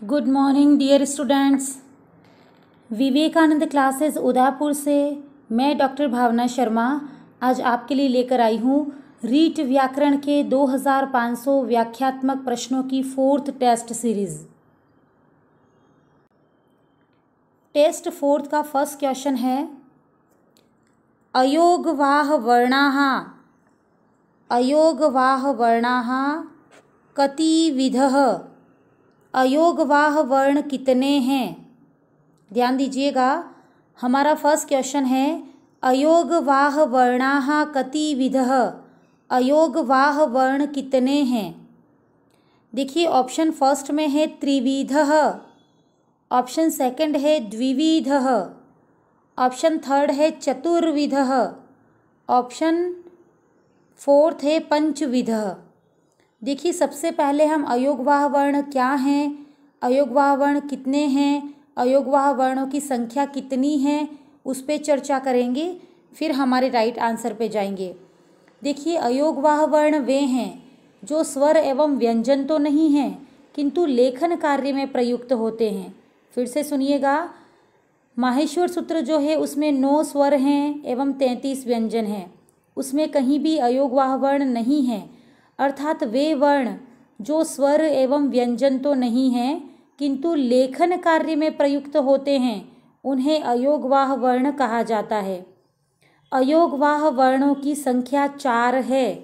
Good morning dear students. Vivekananda classes Udaipur से मैं doctor भावना शर्मा आज आपके लिए लेकर आई हूँ रीट व्याकरण के 2500 व्याख्यात्मक प्रश्नों की 4th test series. Test 4th का फर्स्ट क्वेश्चन है अयोगवाह वर्णाः कतिविधः। अयोगवाह वर्ण कितने हैं? ध्यान दीजिएगा, हमारा फर्स्ट क्वेश्चन है अयोगवाह वर्णाः कतिविधः। अयोगवाह वर्ण कितने हैं? देखिए, ऑप्शन फर्स्ट में है त्रिविधः, ऑप्शन सेकंड है द्विविधः, ऑप्शन थर्ड है चतुर्विधः, ऑप्शन फोर्थ है पंचविधः। देखिए, सबसे पहले हम अयोगवाह वर्ण क्या हैं, अयोगवाह वर्ण कितने हैं, अयोगवाह वर्णों की संख्या कितनी है, उस पर चर्चा करेंगे, फिर हमारे राइट आंसर पे जाएंगे। देखिए, अयोगवाह वर्ण वे हैं जो स्वर एवं व्यंजन तो नहीं हैं किंतु लेखन कार्य में प्रयुक्त होते हैं। फिर से सुनिएगा, माहेश्वर सूत्र जो है उसमें 9 स्वर हैं एवं 33 व्यंजन हैं, उसमें कहीं भी अयोगवाह वर्ण नहीं है। अर्थात वे वर्ण जो स्वर एवं व्यंजन तो नहीं हैं किंतु लेखन कार्य में प्रयुक्त होते हैं, उन्हें अयोगवाह वर्ण कहा जाता है। अयोगवाह वर्णों की संख्या 4 है।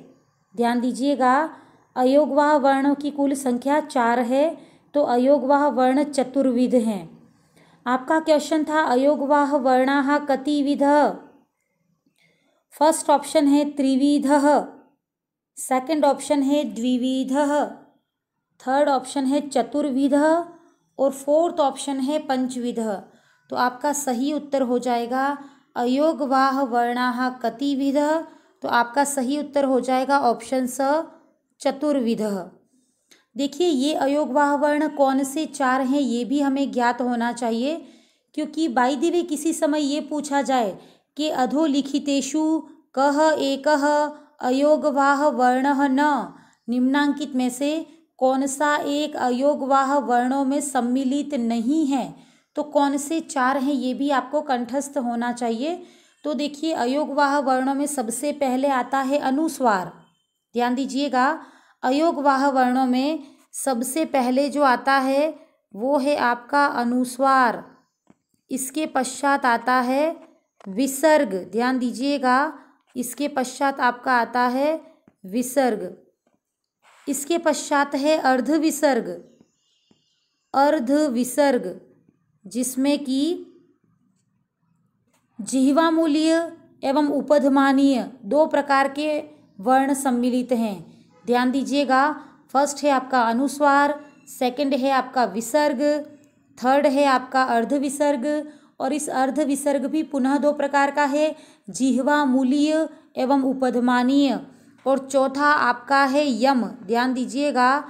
ध्यान दीजिएगा, अयोगवाह वर्णों की कुल संख्या 4 है, तो अयोगवाह वर्ण चतुर्विध हैं। आपका क्वेश्चन था अयोगवाह वर्णाः कतिविधः। फर्स्ट ऑप्शन है त्रिविधः, सेकंड ऑप्शन है द्विविधः, थर्ड ऑप्शन है चतुर्विधः और फोर्थ ऑप्शन है पंचविधः। तो आपका सही उत्तर हो जाएगा अयोगवाह वर्णाः कतिविधः। तो आपका सही उत्तर हो जाएगा ऑप्शन स चतुर्विधः। देखिए, ये अयोगवाह वर्ण कौन से 4 हैं ये भी हमें ज्ञात होना चाहिए, क्योंकि बाय द वे किसी समय ये पूछा जाए कि अधोलिखितेषु कः एकः अयोगवाह वर्णः न, निम्नांकित में से कौन सा एक अयोगवाह वर्णों में सम्मिलित नहीं है, तो कौन से 4 हैं ये भी आपको कंठस्थ होना चाहिए। तो देखिए, अयोगवाह वर्णों में सबसे पहले आता है अनुस्वार। ध्यान दीजिएगा, अयोगवाह वर्णों में सबसे पहले जो आता है वो है आपका अनुस्वार। इसके पश्चात आता है विसर्ग। ध्यान दीजिएगा, इसके पश्चात आपका आता है विसर्ग। इसके पश्चात है अर्धविसर्ग। अर्धविसर्ग जिसमें कि जिह्वामूलीय एवं उपधमानीय 2 प्रकार के वर्ण सम्मिलित हैं। ध्यान दीजिएगा, फर्स्ट है आपका अनुस्वार, सेकंड है आपका विसर्ग, थर्ड है आपका अर्धविसर्ग, और इस अर्धविसर्ग भी पुनः 2 प्रकार का है, जिह्वामूलीय एवं उपधमानीय, और चौथा आपका है यम। ध्यान दीजिएगा,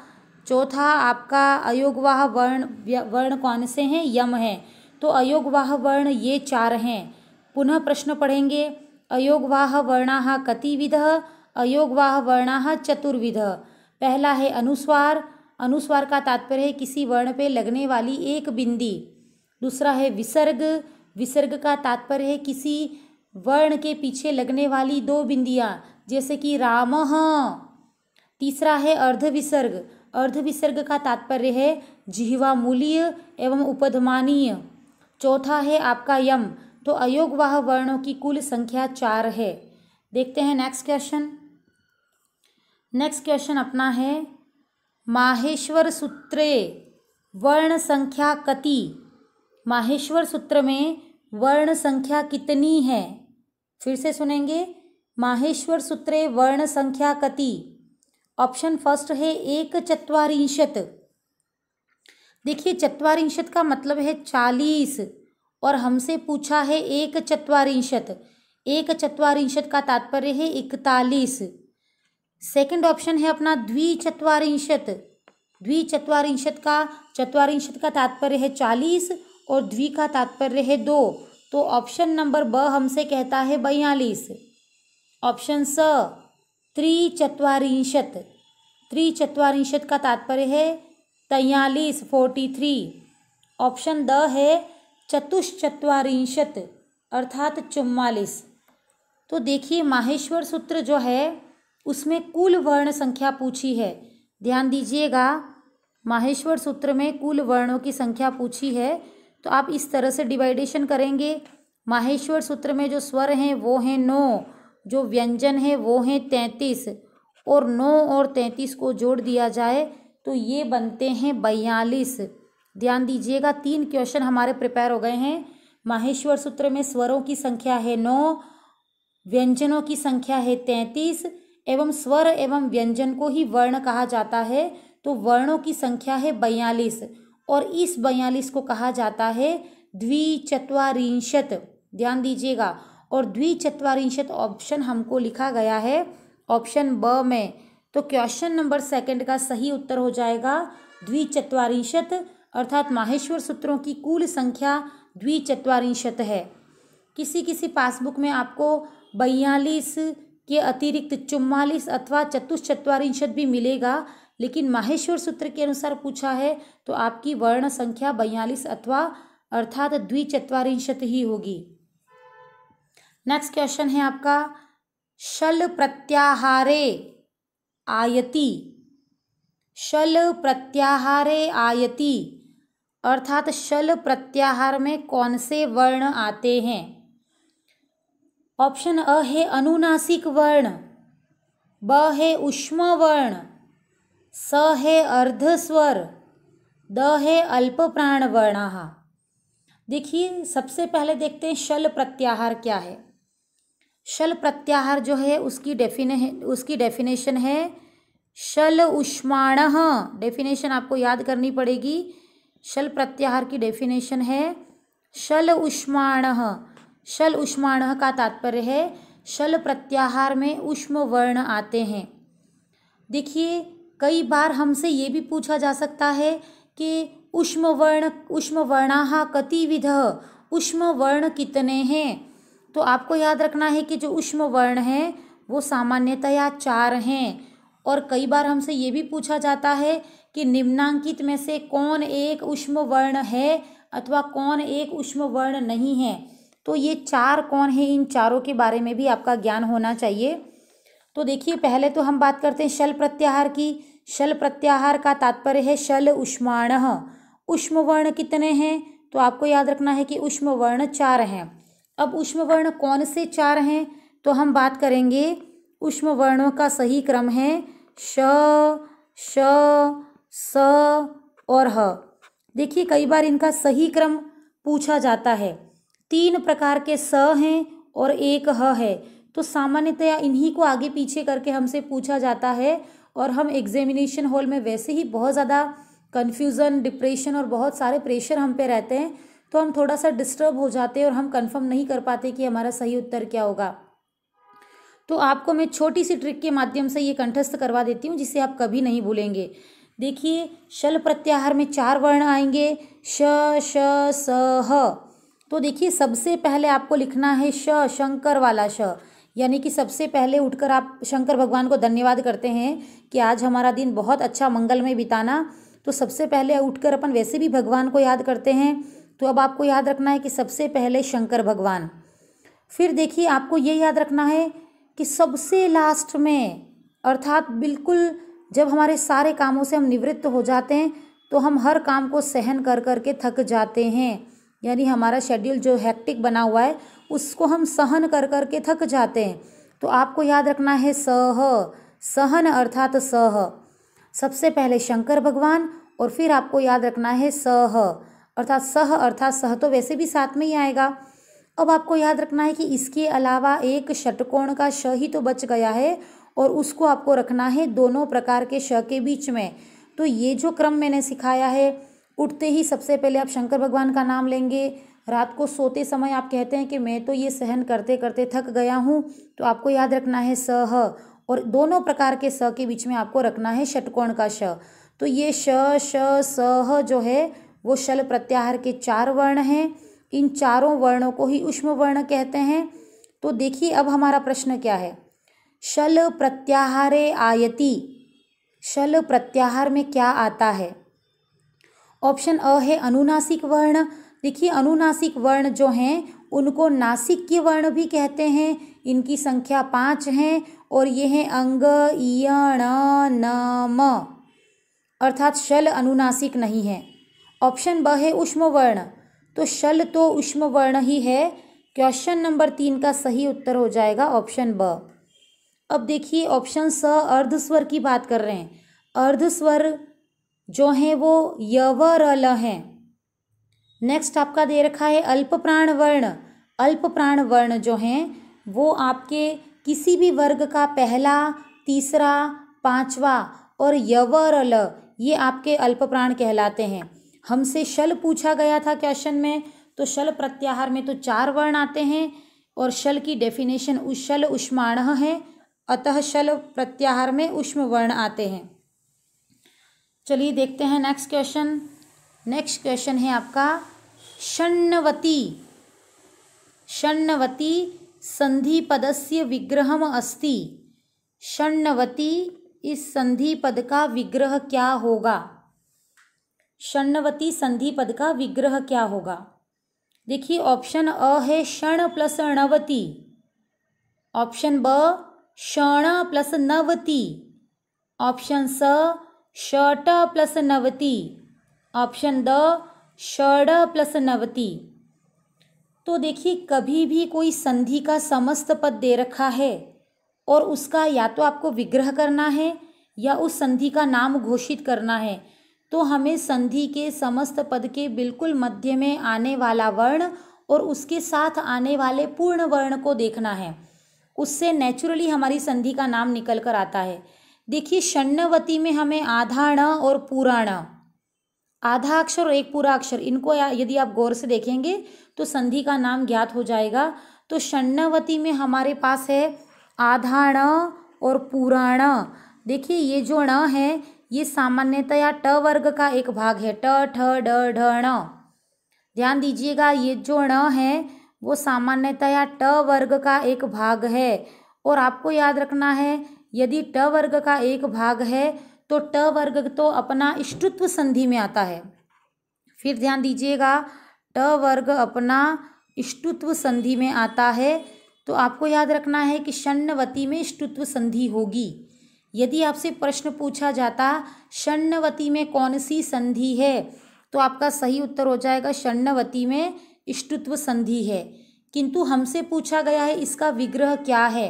चौथा आपका अयोगवाह वर्ण कौन से हैं? यम है। तो अयोगवाह वर्ण ये 4 हैं। पुनः प्रश्न पढ़ेंगे, अयोगवाह वर्णाः कतिविधः, अयोगवाह वर्णाः चतुर्विधः। पहला है अनुस्वार। अनुस्वार का तात्पर्य है किसी वर्ण पे लगने वाली एक बिंदी। दूसरा है विसर्ग। विसर्ग का तात्पर्य है किसी वर्ण के पीछे लगने वाली 2 बिंदियाँ, जैसे कि रामः। तीसरा है अर्धविसर्ग। अर्धविसर्ग का तात्पर्य है जिह्वामूलीय एवं उपधमानीय। चौथा है आपका यम। तो अयोगवाह वर्णों की कुल संख्या 4 है। देखते हैं नेक्स्ट क्वेश्चन। नेक्स्ट क्वेश्चन अपना है माहेश्वर सूत्रे वर्ण संख्या कति। माहेश्वर सूत्र में वर्ण संख्या कितनी है? फिर से सुनेंगे, माहेश्वर सूत्रे वर्ण संख्या कति। ऑप्शन फर्स्ट है 1/4। देखिए, चत्वारिंशत का मतलब है 40 और हमसे पूछा है 1/4। 1/4 का तात्पर्य है 41। सेकंड ऑप्शन है अपना द्विचत्वारिंशत। द्विचत्वारिंशत का तात्पर्य है 40 और द्वि का तात्पर्य है 2। तो ऑप्शन नंबर ब हमसे कहता है 42। ऑप्शन स त्रिचत्वारिंशत। त्रिचत्वारिंशत का तात्पर्य है 43 43। ऑप्शन द है चतुश्चत्वारिंशत् अर्थात 44। तो देखिए माहेश्वर सूत्र जो है उसमें कुल वर्ण संख्या पूछी है। ध्यान दीजिएगा, माहेश्वर सूत्र में कुल वर्णों की संख्या पूछी है। तो आप इस तरह से डिवाइडेशन करेंगे। माहेश्वर सूत्र में जो स्वर हैं वो हैं 9, जो व्यंजन है वो हैं 33, और 9 और 33 को जोड़ दिया जाए तो ये बनते हैं 42। ध्यान दीजिएगा, 3 क्वेश्चन हमारे प्रिपेयर हो गए हैं। माहेश्वर सूत्र में स्वरों की संख्या है 9, व्यंजनों की संख्या है 33, एवं स्वर एवं व्यंजन को ही वर्ण कहा जाता है, तो वर्णों की संख्या है 42, और इस 42 को कहा जाता है द्विचत्वारिंशत्। ध्यान दीजिएगा, और द्विचत्वारिंशत् ऑप्शन हमको लिखा गया है ऑप्शन ब में। तो क्वेश्चन नंबर 2 का सही उत्तर हो जाएगा द्विचत्वारिंशत्, अर्थात माहेश्वर सूत्रों की कुल संख्या द्विचत्वारिंशत् है। किसी किसी पासबुक में आपको 42 के अतिरिक्त 44 अथवा चतुश्चत्वारिंशत् भी मिलेगा, लेकिन माहेश्वर सूत्र के अनुसार पूछा है तो आपकी वर्ण संख्या 42 अथवा अर्थात द्विचत्वारिंशत् ही होगी। नेक्स्ट क्वेश्चन है आपका शल प्रत्याहारे आयति। शल प्रत्याहारे आयति अर्थात शल प्रत्याहार में कौन से वर्ण आते हैं? ऑप्शन अ है अनुनासिक वर्ण, ब है ऊष्म वर्ण, स है अर्धस्वर, द है अल्प प्राण वर्णाः। देखिए सबसे पहले देखते हैं शल प्रत्याहार क्या है। शल प्रत्याहार जो है उसकी डेफिनेशन है शल ऊष्माणः। डेफिनेशन आपको याद करनी पड़ेगी। शल प्रत्याहार की डेफिनेशन है शल ऊष्माणः। शल ऊष्माणः का तात्पर्य है शल प्रत्याहार में ऊष्म वर्ण आते हैं। देखिए कई बार हमसे ये भी पूछा जा सकता है कि ऊष्म वर्णाः कतिविधः, ऊष्म वर्ण कितने हैं? तो आपको याद रखना है कि जो ऊष्म वर्ण हैं वो सामान्यतया 4 हैं। और कई बार हमसे ये भी पूछा जाता है कि निम्नांकित में से कौन एक ऊष्म वर्ण है अथवा कौन एक ऊष्म वर्ण नहीं है। तो ये 4 कौन है, इन चारों के बारे में भी आपका ज्ञान होना चाहिए। तो देखिए पहले तो हम बात करते हैं शल प्रत्याहार की। शल प्रत्याहार का तात्पर्य है शल ऊष्माणः। ऊष्म वर्ण कितने हैं? तो आपको याद रखना है कि ऊष्म वर्ण 4 हैं। अब ऊष्म वर्ण कौन से 4 हैं? तो हम बात करेंगे ऊष्म वर्णों का सही क्रम है श, श, स और ह। देखिए कई बार इनका सही क्रम पूछा जाता है। 3 प्रकार के स हैं और एक ह है। तो सामान्यतया इन्हीं को आगे पीछे करके हमसे पूछा जाता है, और हम एग्जामिनेशन हॉल में वैसे ही बहुत ज़्यादा कन्फ्यूज़न, डिप्रेशन और बहुत सारे प्रेशर हम पे रहते हैं, तो हम थोड़ा सा डिस्टर्ब हो जाते हैं और हम कंफर्म नहीं कर पाते कि हमारा सही उत्तर क्या होगा। तो आपको मैं छोटी सी ट्रिक के माध्यम से ये कंठस्थ करवा देती हूँ जिसे आप कभी नहीं भूलेंगे। देखिए शल प्रत्याहार में 4 वर्ण आएंगे श, श, स, ह। तो देखिए सबसे पहले आपको लिखना है श, शंकर वाला श, यानी कि सबसे पहले उठकर आप शंकर भगवान को धन्यवाद करते हैं कि आज हमारा दिन बहुत अच्छा मंगलमय बिताना। तो सबसे पहले उठकर अपन वैसे भी भगवान को याद करते हैं, तो अब आपको याद रखना है कि सबसे पहले शंकर भगवान। फिर देखिए आपको ये याद रखना है कि सबसे लास्ट में, अर्थात बिल्कुल जब हमारे सारे कामों से हम निवृत्त हो जाते हैं तो हम हर काम को सहन कर कर के थक जाते हैं, यानी हमारा शेड्यूल जो हेक्टिक बना हुआ है उसको हम सहन कर कर के थक जाते हैं। तो आपको याद रखना है सह, सहन अर्थात सह। सबसे पहले शंकर भगवान और फिर आपको याद रखना है सह अर्थात सह, अर्थात सह तो वैसे भी साथ में ही आएगा। अब आपको याद रखना है कि इसके अलावा एक षटकोण का श ही तो बच गया है, और उसको आपको रखना है दोनों प्रकार के श के बीच में। तो ये जो क्रम मैंने सिखाया है, उठते ही सबसे पहले आप शंकर भगवान का नाम लेंगे, रात को सोते समय आप कहते हैं कि मैं तो ये सहन करते करते थक गया हूँ, तो आपको याद रखना है सह, और दोनों प्रकार के स के बीच में आपको रखना है षटकोण का श। तो ये श, श, सह जो है वो शल प्रत्याहार के 4 वर्ण हैं। इन चारों वर्णों को ही ऊष्म वर्ण कहते हैं। तो देखिए अब हमारा प्रश्न क्या है। शल प्रत्याहारे आयति, शल प्रत्याहार में क्या आता है? ऑप्शन अ है अनुनासिक वर्ण। देखिए अनुनासिक वर्ण जो हैं उनको नासिक्य वर्ण भी कहते हैं। इनकी संख्या 5 हैं और ये हैं अंग, इय, ण, न, म, अर्थात शल अनुनासिक नहीं है। ऑप्शन ब है ऊष्म वर्ण। तो शल तो ऊष्म वर्ण ही है। क्वेश्चन नंबर 3 का सही उत्तर हो जाएगा ऑप्शन ब। अब देखिए ऑप्शन स अर्धस्वर की बात कर रहे हैं। अर्धस्वर जो हैं वो य व र ल हैं। नेक्स्ट आपका दे रखा है अल्प प्राण वर्ण। अल्प प्राण वर्ण जो हैं वो आपके किसी भी वर्ग का पहला, तीसरा, पांचवा और य व र ल ये आपके अल्प प्राण कहलाते हैं। हमसे शल पूछा गया था क्वेश्चन में, तो शल प्रत्याहार में तो 4 वर्ण आते हैं और शल की डेफिनेशन शल ऊष्माणः है, अतः शल प्रत्याहार में ऊष्म वर्ण आते हैं। चलिए देखते हैं नेक्स्ट क्वेश्चन। नेक्स्ट क्वेश्चन है आपका षण्णवती। षण्णवती संधि पदस्य विग्रहम अस्ति। षण्णवती इस संधि पद का विग्रह क्या होगा? षण्णवती संधि पद का विग्रह क्या होगा? देखिए ऑप्शन अ है षण प्लस णवती। ऑप्शन ब षण प्लस नवती। ऑप्शन स षट प्लस नवती। ऑप्शन द षड प्लस नवती। तो देखिए कभी भी कोई संधि का समस्त पद दे रखा है और उसका या तो आपको विग्रह करना है या उस संधि का नाम घोषित करना है, तो हमें संधि के समस्त पद के बिल्कुल मध्य में आने वाला वर्ण और उसके साथ आने वाले पूर्ण वर्ण को देखना है। उससे नेचुरली हमारी संधि का नाम निकल कर आता है। देखिए षण्णवती में हमें आधा ण और पूरा ण, आधा अक्षर और एक पूरा अक्षर, इनको यदि आप गौर से देखेंगे तो संधि का नाम ज्ञात हो जाएगा। तो षण्णवती में हमारे पास है आधा ण और पूरा ण। देखिए ये जो ण है ये सामान्यतया ट वर्ग का एक भाग है, ट ठ ड ढ ण। ध्यान दीजिएगा ये जो ण है वो सामान्यतया ट वर्ग का एक भाग है और आपको याद रखना है यदि ट वर्ग का एक भाग है तो ट वर्ग तो अपना इष्टुत्व संधि में आता है। फिर ध्यान दीजिएगा ट वर्ग अपना इष्टुत्व संधि में आता है, तो आपको याद रखना है कि षण्णवती में इष्टुत्व संधि होगी। यदि आपसे प्रश्न पूछा जाता षण्णवती में कौन सी संधि है, तो आपका सही उत्तर हो जाएगा षण्णवती में इष्टुत्व संधि है। किंतु हमसे पूछा गया है इसका विग्रह क्या है,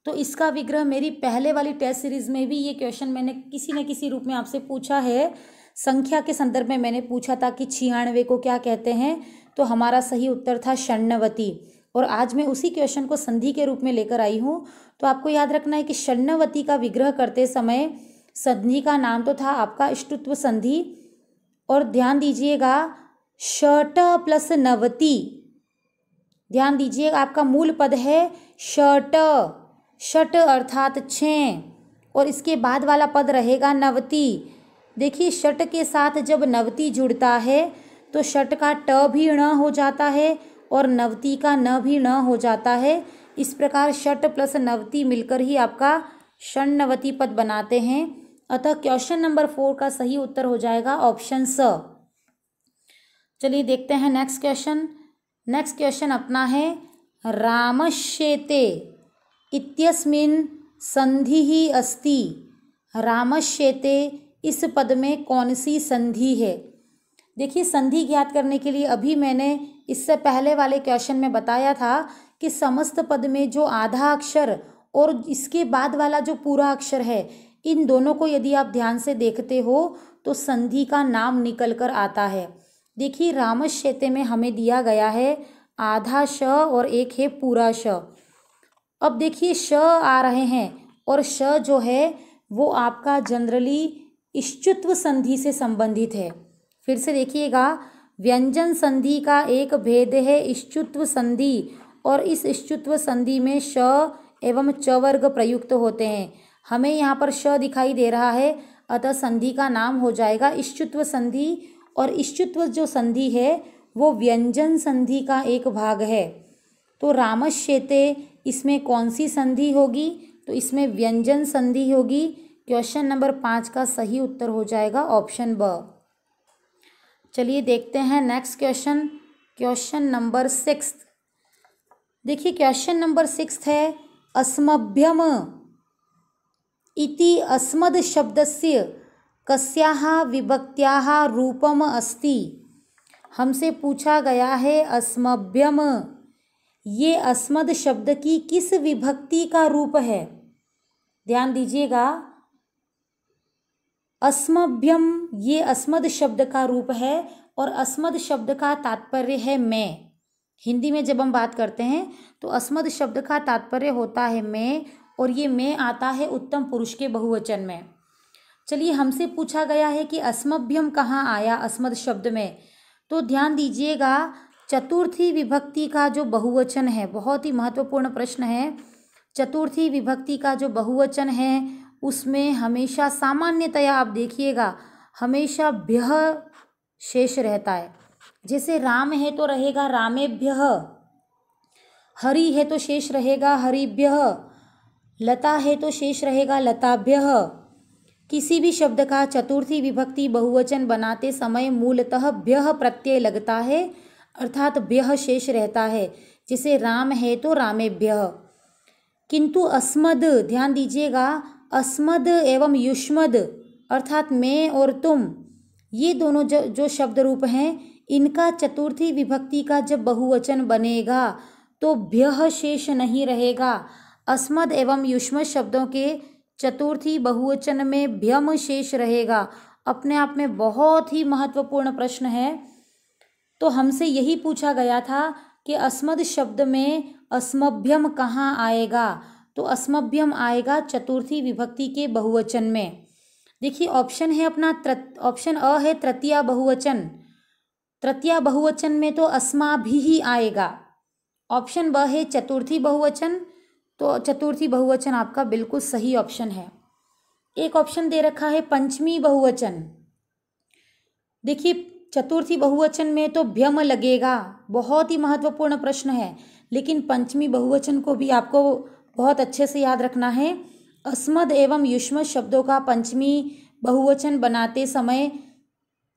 तो इसका विग्रह मेरी पहले वाली टेस्ट सीरीज में भी ये क्वेश्चन मैंने किसी न किसी रूप में आपसे पूछा है। संख्या के संदर्भ में मैंने पूछा था कि 96 को क्या कहते हैं, तो हमारा सही उत्तर था षण्णवती। और आज मैं उसी क्वेश्चन को संधि के रूप में लेकर आई हूँ। तो आपको याद रखना है कि षण्णवती का विग्रह करते समय संधि का नाम तो था आपका इष्टुत्व संधि। और ध्यान दीजिएगा षट प्लस नवती, ध्यान दीजिएगा आपका मूल पद है षट, षट अर्थात 6 और इसके बाद वाला पद रहेगा नवती। देखिए षट के साथ जब नवती जुड़ता है तो षट का ट भी ण हो जाता है और नवती का न भी ण हो जाता है। इस प्रकार षट प्लस नवती मिलकर ही आपका षण्णवती पद बनाते हैं। अतः क्वेश्चन नंबर 4 का सही उत्तर हो जाएगा ऑप्शन स। चलिए देखते हैं नेक्स्ट क्वेश्चन। नेक्स्ट क्वेश्चन अपना है रामश्येते इत्यस्मिन् संधि अस्ति। रामश्येते इस पद में कौन सी संधि है? देखिए संधि ज्ञात करने के लिए अभी मैंने इससे पहले वाले क्वेश्चन में बताया था कि समस्त पद में जो आधा अक्षर और इसके बाद वाला जो पूरा अक्षर है, इन दोनों को यदि आप ध्यान से देखते हो तो संधि का नाम निकल कर आता है। देखिए रामश्येते में हमें दिया गया है आधा श और एक है पूरा श। अब देखिए श आ रहे हैं और श जो है वो आपका जनरली इष्टुत्व संधि से संबंधित है। फिर से देखिएगा व्यंजन संधि का एक भेद है इष्टुत्व संधि, और इस इष्टुत्व संधि में श एवं च वर्ग प्रयुक्त होते हैं। हमें यहाँ पर श दिखाई दे रहा है, अतः संधि का नाम हो जाएगा इष्टुत्व संधि। और इष्टुत्व जो संधि है वो व्यंजन संधि का एक भाग है। तो रामश्येते इसमें कौन सी संधि होगी? तो इसमें व्यंजन संधि होगी। क्वेश्चन नंबर 5 का सही उत्तर हो जाएगा ऑप्शन ब। चलिए देखते हैं नेक्स्ट क्वेश्चन, क्वेश्चन नंबर 6। देखिए क्वेश्चन नंबर 6 है अस्मभ्यम इति अस्मद् शब्दस्य कस्याः विभक्त्याः रूपम अस्ति। हमसे पूछा गया है अस्मभ्यम, ये अस्मद् शब्द की किस विभक्ति का रूप है। ध्यान दीजिएगा, अस्मभ्यम ये अस्मद् शब्द का रूप है और अस्मद् शब्द का तात्पर्य है मैं। हिंदी में जब हम बात करते हैं तो अस्मद् शब्द का तात्पर्य होता है मैं, और ये मैं आता है उत्तम पुरुष के बहुवचन में। चलिए हमसे पूछा गया है कि अस्मभ्यम कहाँ आया अस्मद् शब्द में, तो ध्यान दीजिएगा चतुर्थी विभक्ति का जो बहुवचन है, बहुत ही महत्वपूर्ण प्रश्न है। चतुर्थी विभक्ति का जो बहुवचन है उसमें हमेशा सामान्यतया आप देखिएगा हमेशा भ्यः शेष रहता है। जैसे राम है तो रहेगा रामेभ्यः, हरि है तो शेष रहेगा हरिभ्यः, लता है तो शेष रहेगा लताभ्यः। किसी भी शब्द का चतुर्थी विभक्ति बहुवचन बनाते समय मूलतः भ्यः प्रत्यय लगता है, अर्थात भ्यः शेष रहता है। जैसे राम है तो रामेभ्यः। किंतु अस्मद, ध्यान दीजिएगा, अस्मद एवं युष्मद अर्थात मैं और तुम, ये दोनों जो शब्द रूप हैं, इनका चतुर्थी विभक्ति का जब बहुवचन बनेगा तो भ्यः शेष नहीं रहेगा। अस्मद एवं युष्मद शब्दों के चतुर्थी बहुवचन में भ्यम शेष रहेगा। अपने आप में बहुत ही महत्वपूर्ण प्रश्न है। तो हमसे यही पूछा गया था कि अस्मद शब्द में अस्मभ्यम कहाँ आएगा, तो अस्मभ्यम आएगा चतुर्थी विभक्ति के बहुवचन में। देखिए ऑप्शन है अपना ऑप्शन अ है तृतीया बहुवचन, तृतीया बहुवचन में तो अस्माभिः आएगा। ऑप्शन ब है चतुर्थी बहुवचन, तो चतुर्थी बहुवचन आपका बिल्कुल सही ऑप्शन है। एक ऑप्शन दे रखा है पंचमी बहुवचन। देखिए चतुर्थी बहुवचन में तो भ्यम लगेगा, बहुत ही महत्वपूर्ण प्रश्न है, लेकिन पंचमी बहुवचन को भी आपको बहुत अच्छे से याद रखना है। अस्मद एवं युष्मद शब्दों का पंचमी बहुवचन बनाते समय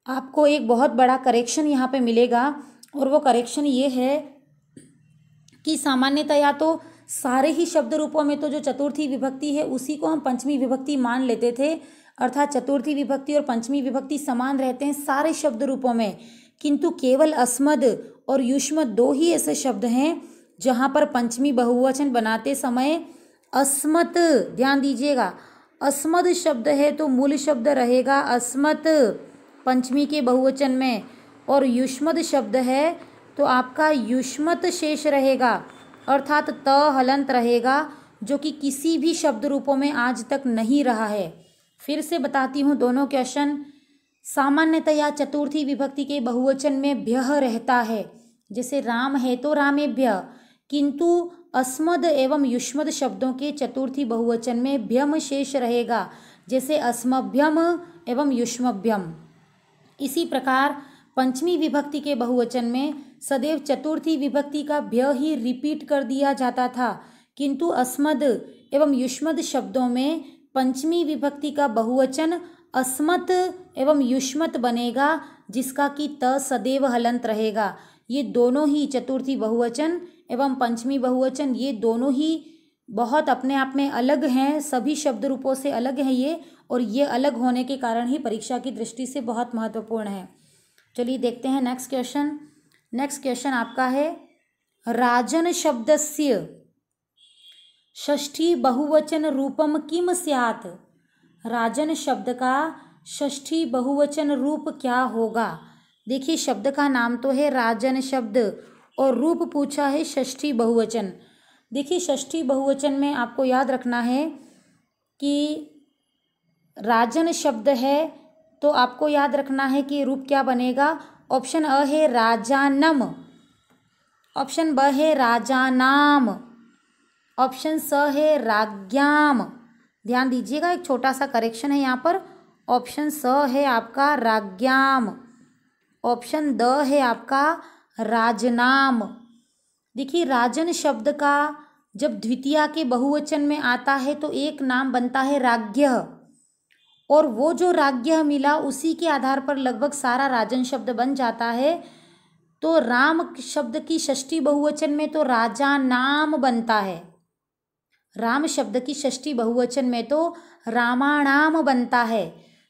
आपको एक बहुत बड़ा करेक्शन यहाँ पे मिलेगा, और वो करेक्शन ये है कि सामान्यतया तो सारे ही शब्द रूपों में तो जो चतुर्थी विभक्ति है उसी को हम पंचमी विभक्ति मान लेते थे, अर्थात चतुर्थी विभक्ति और पंचमी विभक्ति समान रहते हैं सारे शब्द रूपों में। किंतु केवल अस्मद और युष्मद दो ही ऐसे शब्द हैं जहाँ पर पंचमी बहुवचन बनाते समय अस्मत, ध्यान दीजिएगा, अस्मद शब्द है तो मूल शब्द रहेगा अस्मत पंचमी के बहुवचन में, और युष्मद शब्द है तो आपका युष्मत शेष रहेगा, अर्थात त हलंत रहेगा, जो कि किसी भी शब्द रूपों में आज तक नहीं रहा है। फिर से बताती हूँ दोनों क्वेश्चन। सामान्यतया चतुर्थी विभक्ति के बहुवचन में भ्यः रहता है, जैसे राम है तो रामेभ्यः, किंतु अस्मद एवं युष्मद शब्दों के चतुर्थी बहुवचन में भ्यम शेष रहेगा, जैसे अस्मभ्यम एवं युष्मभ्यम। इसी प्रकार पंचमी विभक्ति के बहुवचन में सदैव चतुर्थी विभक्ति का भ्य ही रिपीट कर दिया जाता था, किंतु अस्मद एवं युष्मद शब्दों में पंचमी विभक्ति का बहुवचन अस्मत एवं युष्मत बनेगा, जिसका कि त सदैव हलंत रहेगा। ये दोनों ही चतुर्थी बहुवचन एवं पंचमी बहुवचन, ये दोनों ही बहुत अपने आप में अलग हैं, सभी शब्द रूपों से अलग हैं ये, और ये अलग होने के कारण ही परीक्षा की दृष्टि से बहुत महत्वपूर्ण है। चलिए देखते हैं नेक्स्ट क्वेश्चन। नेक्स्ट क्वेश्चन आपका है राजन शब्दस्य षष्ठी बहुवचन रूपम किम स्यात्। राजन शब्द का षष्ठी बहुवचन रूप क्या होगा। देखिए शब्द का नाम तो है राजन शब्द और रूप पूछा है षष्ठी बहुवचन। देखिए षष्ठी बहुवचन में आपको याद रखना है कि राजन शब्द है तो आपको याद रखना है कि रूप क्या बनेगा। ऑप्शन अ है राजानम, ऑप्शन ब है राजानाम, ऑप्शन स है राज्ञाम। ध्यान दीजिएगा, एक छोटा सा करेक्शन है यहाँ पर। ऑप्शन स है आपका राज्ञाम, ऑप्शन द है आपका राजनाम। देखिए राजन शब्द का जब द्वितीया के बहुवचन में आता है तो एक नाम बनता है राज्ञः, और वो जो राज्ञः मिला उसी के आधार पर लगभग सारा राजन शब्द बन जाता है। तो राम शब्द की षष्ठी बहुवचन में तो राजा नाम बनता है, राम शब्द की षष्ठी बहुवचन में तो रामाणाम बनता है।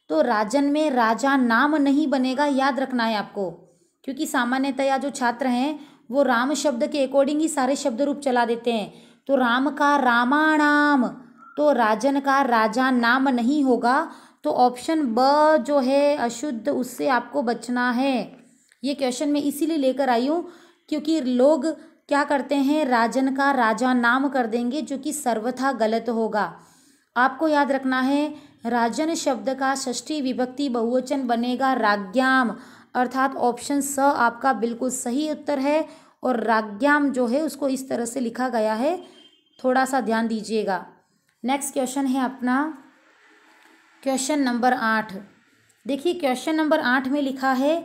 तो राजन में राजा नाम नहीं बनेगा, याद रखना है आपको, क्योंकि सामान्यतया जो छात्र हैं वो राम शब्द के अकॉर्डिंग ही सारे शब्द रूप चला देते हैं। तो राम का रामाणाम, तो राजन का राजा नाम नहीं होगा। तो ऑप्शन ब जो है अशुद्ध, उससे आपको बचना है। ये क्वेश्चन मैं इसीलिए लेकर आई हूँ क्योंकि लोग क्या करते हैं, राजन का राजा नाम कर देंगे, जो कि सर्वथा गलत होगा। आपको याद रखना है राजन शब्द का षष्ठी विभक्ति बहुवचन बनेगा राज्ञाम, अर्थात ऑप्शन स आपका बिल्कुल सही उत्तर है। और राज्ञाम जो है उसको इस तरह से लिखा गया है, थोड़ा सा ध्यान दीजिएगा। नेक्स्ट क्वेश्चन है अपना क्वेश्चन नंबर 8। देखिए क्वेश्चन नंबर 8 में लिखा है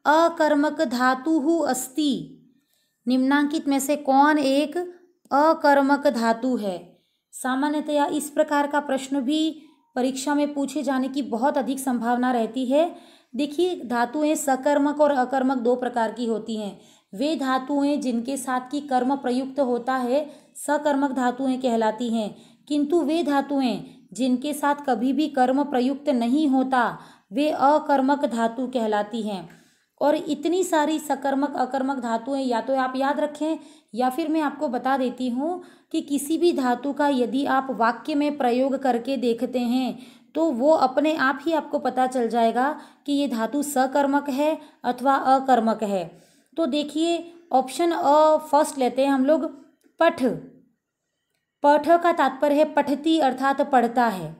अकर्मक धातु अस्ति, निम्नांकित में से कौन एक अकर्मक धातु है। सामान्यतया इस प्रकार का प्रश्न भी परीक्षा में पूछे जाने की बहुत अधिक संभावना रहती है। देखिए धातुएं सकर्मक और अकर्मक दो प्रकार की होती हैं। वे धातुएं जिनके साथ की कर्म प्रयुक्त होता है सकर्मक धातुएं कहलाती हैं, किंतु वे धातुएं जिनके साथ कभी भी कर्म प्रयुक्त नहीं होता वे अकर्मक धातु कहलाती हैं। और इतनी सारी सकर्मक अकर्मक धातुएं या तो आप याद रखें या फिर मैं आपको बता देती हूँ कि किसी भी धातु का यदि आप वाक्य में प्रयोग करके देखते हैं तो वो अपने आप ही आपको पता चल जाएगा कि ये धातु सकर्मक है अथवा अकर्मक है। तो देखिए ऑप्शन अ फर्स्ट लेते हैं हम लोग, पठ। पठ का तात्पर्य है पठती अर्थात पढ़ता है।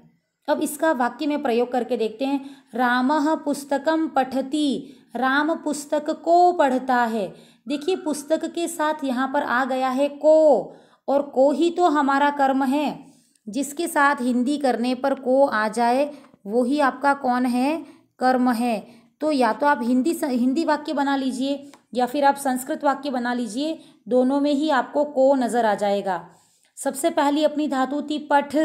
अब इसका वाक्य में प्रयोग करके देखते हैं, रामः पुस्तकम पठति, राम पुस्तक को पढ़ता है। देखिए पुस्तक के साथ यहाँ पर आ गया है को, और को ही तो हमारा कर्म है। जिसके साथ हिंदी करने पर को आ जाए वो ही आपका कौन है, कर्म है। तो या तो आप हिंदी वाक्य बना लीजिए या फिर आप संस्कृत वाक्य बना लीजिए, दोनों में ही आपको को नजर आ जाएगा। सबसे पहली अपनी धातु थी पठ,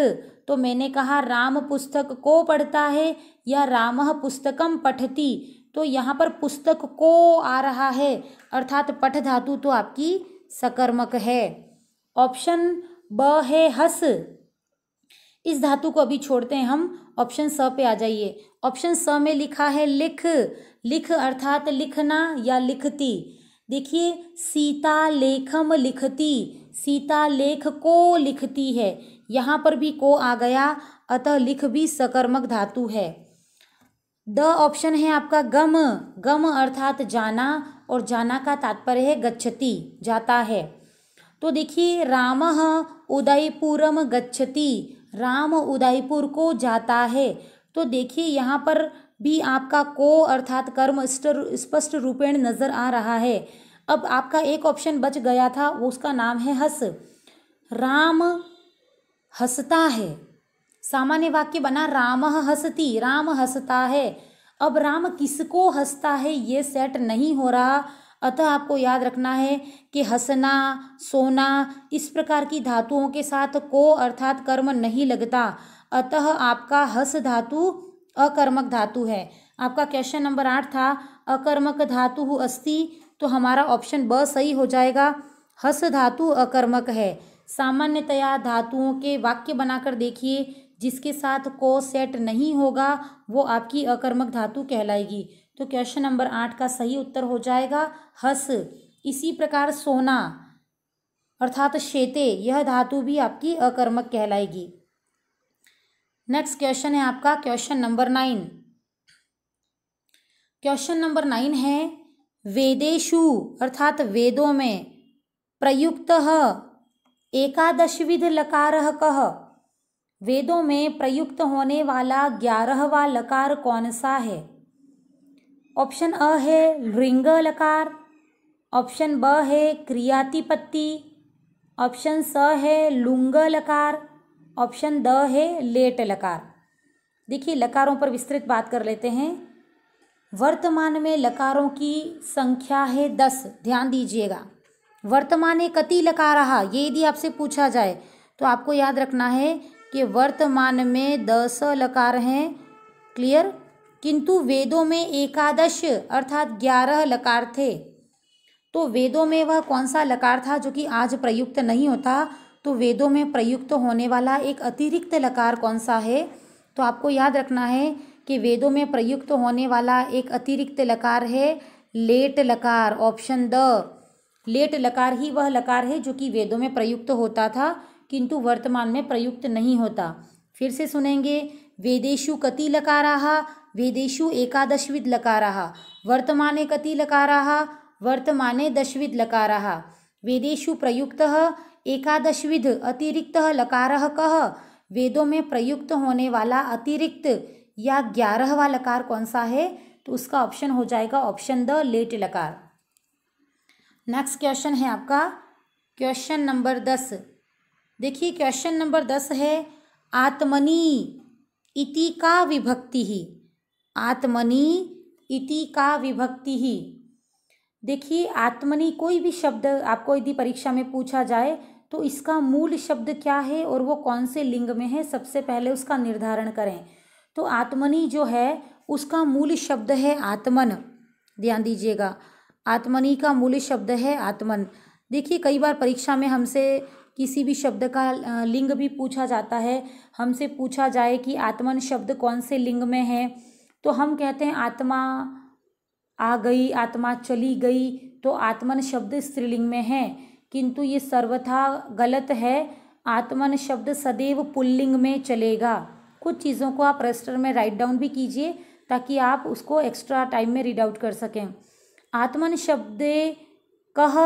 तो मैंने कहा राम पुस्तक को पढ़ता है या रामः पुस्तकम पठति, तो यहाँ पर पुस्तक को आ रहा है, अर्थात पठ धातु तो आपकी सकर्मक है। ऑप्शन ब है हस, इस धातु को अभी छोड़ते हैं हम, ऑप्शन स पे आ जाइए। ऑप्शन स में लिखा है लिख, लिख अर्थात लिखना या लिखती। देखिए सीता लेखम लिखती, सीता लेख को लिखती है, यहाँ पर भी को आ गया, अतः लिख भी सकर्मक धातु है। द ऑप्शन है आपका गम, गम अर्थात जाना, और जाना का तात्पर्य है गच्छति, जाता है। तो देखिए रामः उदयपुरम गच्छति, राम उदयपुर को जाता है। तो देखिए यहाँ पर भी आपका को अर्थात कर्म स्पष्ट रूपेण नजर आ रहा है। अब आपका एक ऑप्शन बच गया था, उसका नाम है हस। राम हंसता है, सामान्य वाक्य बना रामः हसति, राम हंसता है। अब राम किसको हंसता है ये सेट नहीं हो रहा, अतः आपको याद रखना है कि हंसना, सोना इस प्रकार की धातुओं के साथ को अर्थात कर्म नहीं लगता, अतः आपका हस धातु अकर्मक धातु है। आपका क्वेश्चन नंबर 8 था अकर्मक धातु अस्ति, तो हमारा ऑप्शन ब सही हो जाएगा, हस धातु अकर्मक है। सामान्यतया धातुओं के वाक्य बनाकर देखिए, जिसके साथ को सेट नहीं होगा वो आपकी अकर्मक धातु कहलाएगी। तो क्वेश्चन नंबर 8 का सही उत्तर हो जाएगा हस। इसी प्रकार सोना अर्थात शेते, यह धातु भी आपकी अकर्मक कहलाएगी। नेक्स्ट क्वेश्चन है आपका क्वेश्चन नंबर 9। क्वेश्चन नंबर 9 है वेदेषु अर्थात वेदों में प्रयुक्तः एकादशविध लकारः कः, वेदों में प्रयुक्त होने वाला 11वां लकार कौन सा है। ऑप्शन अ है लृंग लकार, ऑप्शन ब है क्रियातिपत्ति, ऑप्शन स है लुंग लकार, ऑप्शन द है लेट लकार। देखिए लकारों पर विस्तृत बात कर लेते हैं। वर्तमान में लकारों की संख्या है 10, ध्यान दीजिएगा। वर्तमाने कति लकाराः, ये यदि आपसे पूछा जाए तो आपको याद रखना है कि वर्तमान में 10 लकार हैं, क्लियर। किंतु वेदों में एकादश अर्थात 11 लकार थे। तो वेदों में वह कौन सा लकार था जो कि आज प्रयुक्त नहीं होता? तो वेदों में प्रयुक्त होने वाला एक अतिरिक्त लकार कौन सा है? तो आपको याद रखना है कि वेदों में प्रयुक्त होने वाला एक अतिरिक्त लकार है लेट लकार। ऑप्शन द लेट लकार ही वह लकार है जो कि वेदों में प्रयुक्त होता था किंतु वर्तमान में प्रयुक्त नहीं होता। फिर से सुनेंगे। वेदेषु कति लकाराः? वेदेषु एकादशविध लकाराः। वर्तमाने कति लकाराः? वर्तमाने दशविध लकाराः। वेदेषु प्रयुक्तः एकादशविध अतिरिक्तः लकारः कः? वेदों में प्रयुक्त होने वाला अतिरिक्त या 11वां लकार कौन सा है? तो उसका ऑप्शन हो जाएगा ऑप्शन द लेट लकार। नेक्स्ट क्वेश्चन है आपका क्वेश्चन नंबर 10। देखिए क्वेश्चन नंबर 10 है आत्मनि इति का विभक्ति ही। आत्मनि इति का विभक्ति ही। देखिए आत्मनि कोई भी शब्द आपको यदि परीक्षा में पूछा जाए तो इसका मूल शब्द क्या है और वो कौन से लिंग में है, सबसे पहले उसका निर्धारण करें। तो आत्मनि जो है उसका मूल शब्द है आत्मन। ध्यान दीजिएगा, आत्मनि का मूल शब्द है आत्मन। देखिए कई बार परीक्षा में हमसे किसी भी शब्द का लिंग भी पूछा जाता है। हमसे पूछा जाए कि आत्मन शब्द कौन से लिंग में है, तो हम कहते हैं आत्मा आ गई, आत्मा चली गई, तो आत्मन शब्द स्त्रीलिंग में है, किंतु ये सर्वथा गलत है। आत्मन शब्द सदैव पुल्लिंग में चलेगा। कुछ चीज़ों को आप रजिस्टर में राइट डाउन भी कीजिए ताकि आप उसको एक्स्ट्रा टाइम में रीड आउट कर सकें। आत्मन शब्दे कह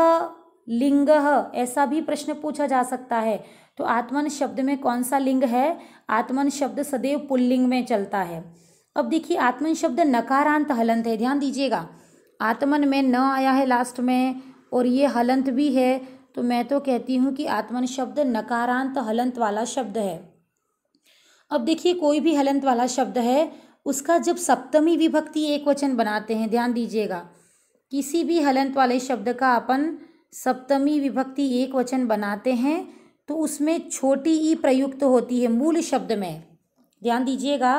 लिंगः, ऐसा भी प्रश्न पूछा जा सकता है। तो आत्मन शब्द में कौन सा लिंग है? आत्मन शब्द सदैव पुल्लिंग में चलता है। अब देखिए आत्मन शब्द नकारांत हलंत है। ध्यान दीजिएगा, आत्मन में न आया है लास्ट में और ये हलंत भी है, तो मैं तो कहती हूँ कि आत्मन शब्द नकारांत हलंत वाला शब्द है। अब देखिए कोई भी हलंत वाला शब्द है उसका जब सप्तमी विभक्ति एक वचन बनाते हैं, ध्यान दीजिएगा, किसी भी हलंत वाले शब्द का अपन सप्तमी विभक्ति एक वचन बनाते हैं तो उसमें छोटी ई प्रयुक्त होती है मूल शब्द में। ध्यान दीजिएगा,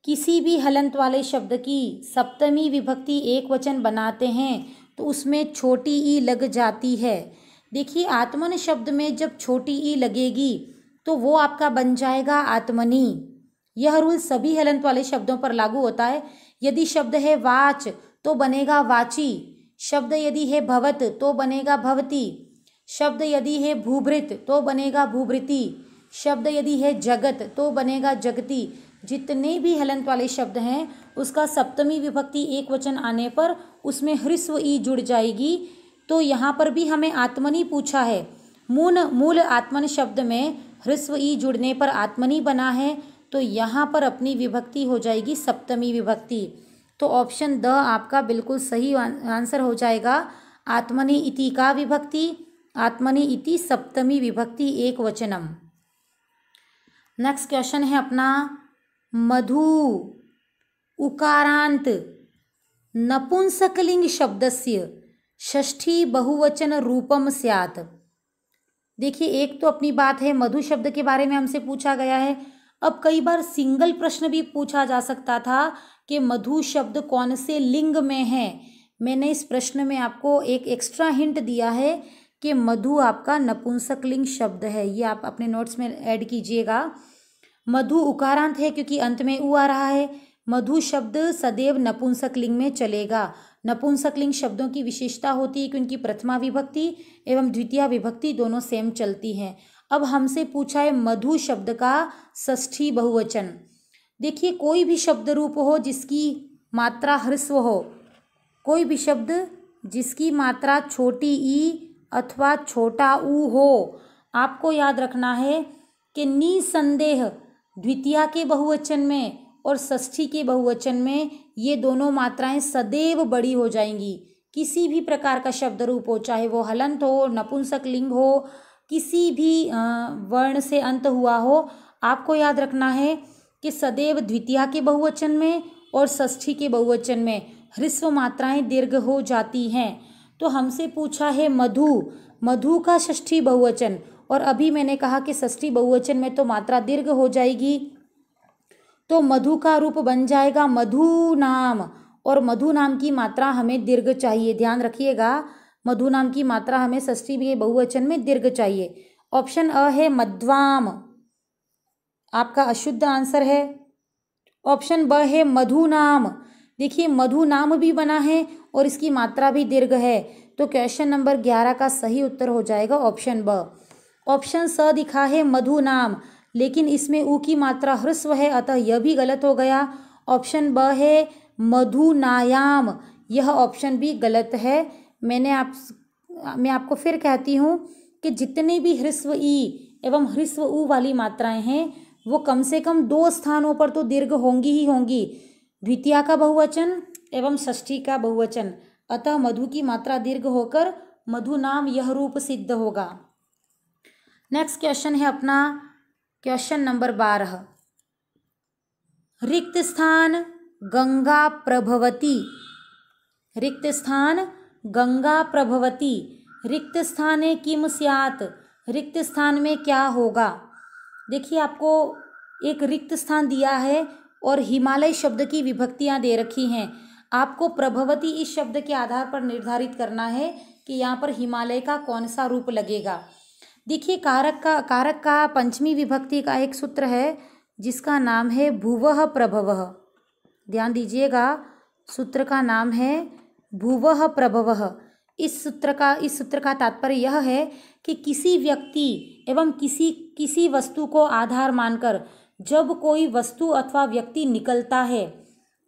किसी भी हलंत वाले शब्द की सप्तमी विभक्ति एक वचन बनाते हैं तो उसमें छोटी ई लग जाती है। देखिए आत्मन शब्द में जब छोटी ई लगेगी तो वो आपका बन जाएगा आत्मनि। यह रूल सभी हलंत वाले शब्दों पर लागू होता है। यदि शब्द है वाच तो बनेगा वाची, शब्द यदि है भवत तो बनेगा भवती, शब्द यदि है भूभृत तो बनेगा भूभृति, शब्द यदि है जगत तो बनेगा जगती। जितने भी हलंत वाले शब्द हैं उसका सप्तमी विभक्ति एक वचन आने पर उसमें ह्रस्व ई जुड़ जाएगी। तो यहाँ पर भी हमें आत्मनि पूछा है। मूल आत्मन शब्द में ह्रस्व ई जुड़ने पर आत्मनि बना है, तो यहाँ पर अपनी विभक्ति हो जाएगी सप्तमी विभक्ति। तो ऑप्शन द आपका बिल्कुल सही आंसर हो जाएगा। आत्मनि इति का विभक्ति, आत्मनि इति सप्तमी विभक्ति एक वचनम। नेक्स्ट क्वेश्चन है अपना मधु उकारांत नपुंसकलिंग शब्दस्य षष्ठी बहुवचन रूपम स्यात्। देखिए एक तो अपनी बात है मधु शब्द के बारे में हमसे पूछा गया है। अब कई बार सिंगल प्रश्न भी पूछा जा सकता था कि मधु शब्द कौन से लिंग में है। मैंने इस प्रश्न में आपको एक एक्स्ट्रा हिंट दिया है कि मधु आपका नपुंसकलिंग शब्द है। ये आप अपने नोट्स में ऐड कीजिएगा। मधु उकारांत है क्योंकि अंत में उ आ रहा है। मधु शब्द सदैव नपुंसकलिंग में चलेगा। नपुंसकलिंग शब्दों की विशेषता होती है कि उनकी प्रथमा विभक्ति एवं द्वितीय विभक्ति दोनों सेम चलती हैं। अब हमसे पूछा है मधु शब्द का षष्ठी बहुवचन। देखिए कोई भी शब्द रूप हो जिसकी मात्रा ह्रस्व हो, कोई भी शब्द जिसकी मात्रा छोटी ई अथवा छोटा ऊ हो, आपको याद रखना है कि निसंदेह द्वितीया के बहुवचन में और षष्ठी के बहुवचन में ये दोनों मात्राएं सदैव बड़ी हो जाएंगी। किसी भी प्रकार का शब्द रूप हो, चाहे वो हलंत हो, नपुंसकलिंग हो, किसी भी वर्ण से अंत हुआ हो, आपको याद रखना है कि सदैव द्वितीया के बहुवचन में और षष्ठी के बहुवचन में ह्रस्व मात्राएं दीर्घ हो जाती हैं। तो हमसे पूछा है मधु, मधु का षष्ठी बहुवचन, और अभी मैंने कहा कि षष्ठी बहुवचन में तो मात्रा दीर्घ हो जाएगी। तो मधु का रूप बन जाएगा मधु नाम, और मधु नाम की मात्रा हमें दीर्घ चाहिए, ध्यान रखिएगा, मधु नाम की मात्रा हमें षष्ठी के बहुवचन में दीर्घ चाहिए। ऑप्शन अ है मध्वाम, आपका अशुद्ध आंसर है। ऑप्शन ब है मधु नाम, देखिए मधु नाम भी बना है और इसकी मात्रा भी दीर्घ है, तो क्वेश्चन नंबर 11 का सही उत्तर हो जाएगा ऑप्शन ब। ऑप्शन स दिखा है मधु नाम, लेकिन इसमें ऊ की मात्रा ह्रस्व है, अतः यह भी गलत हो गया। ऑप्शन ब है मधुनायाम, यह ऑप्शन भी गलत है। मैं आपको फिर कहती हूँ कि जितने भी ह्रस्व ई एवं ह्रस्व ऊ वाली मात्राएं हैं वो कम से कम 2 स्थानों पर तो दीर्घ होंगी ही होंगी, द्वितीया का बहुवचन एवं षष्ठी का बहुवचन, अतः मधु की मात्रा दीर्घ होकर मधु नाम यह रूप सिद्ध होगा। नेक्स्ट क्वेश्चन है अपना क्वेश्चन नंबर 12। रिक्त स्थान गंगा प्रभवती, रिक्त स्थान गंगा प्रभवती, रिक्त स्थाने किम स्यात्, रिक्त स्थान में क्या होगा। देखिए आपको एक रिक्त स्थान दिया है और हिमालय शब्द की विभक्तियां दे रखी हैं, आपको प्रभवती इस शब्द के आधार पर निर्धारित करना है कि यहाँ पर हिमालय का कौन सा रूप लगेगा। देखिए कारक का पंचमी विभक्ति का एक सूत्र है जिसका नाम है भुवः प्रभवः, ध्यान दीजिएगा, सूत्र का नाम है भुवः प्रभवः। इस सूत्र का तात्पर्य यह है कि किसी व्यक्ति एवं किसी वस्तु को आधार मानकर जब कोई वस्तु अथवा व्यक्ति निकलता है,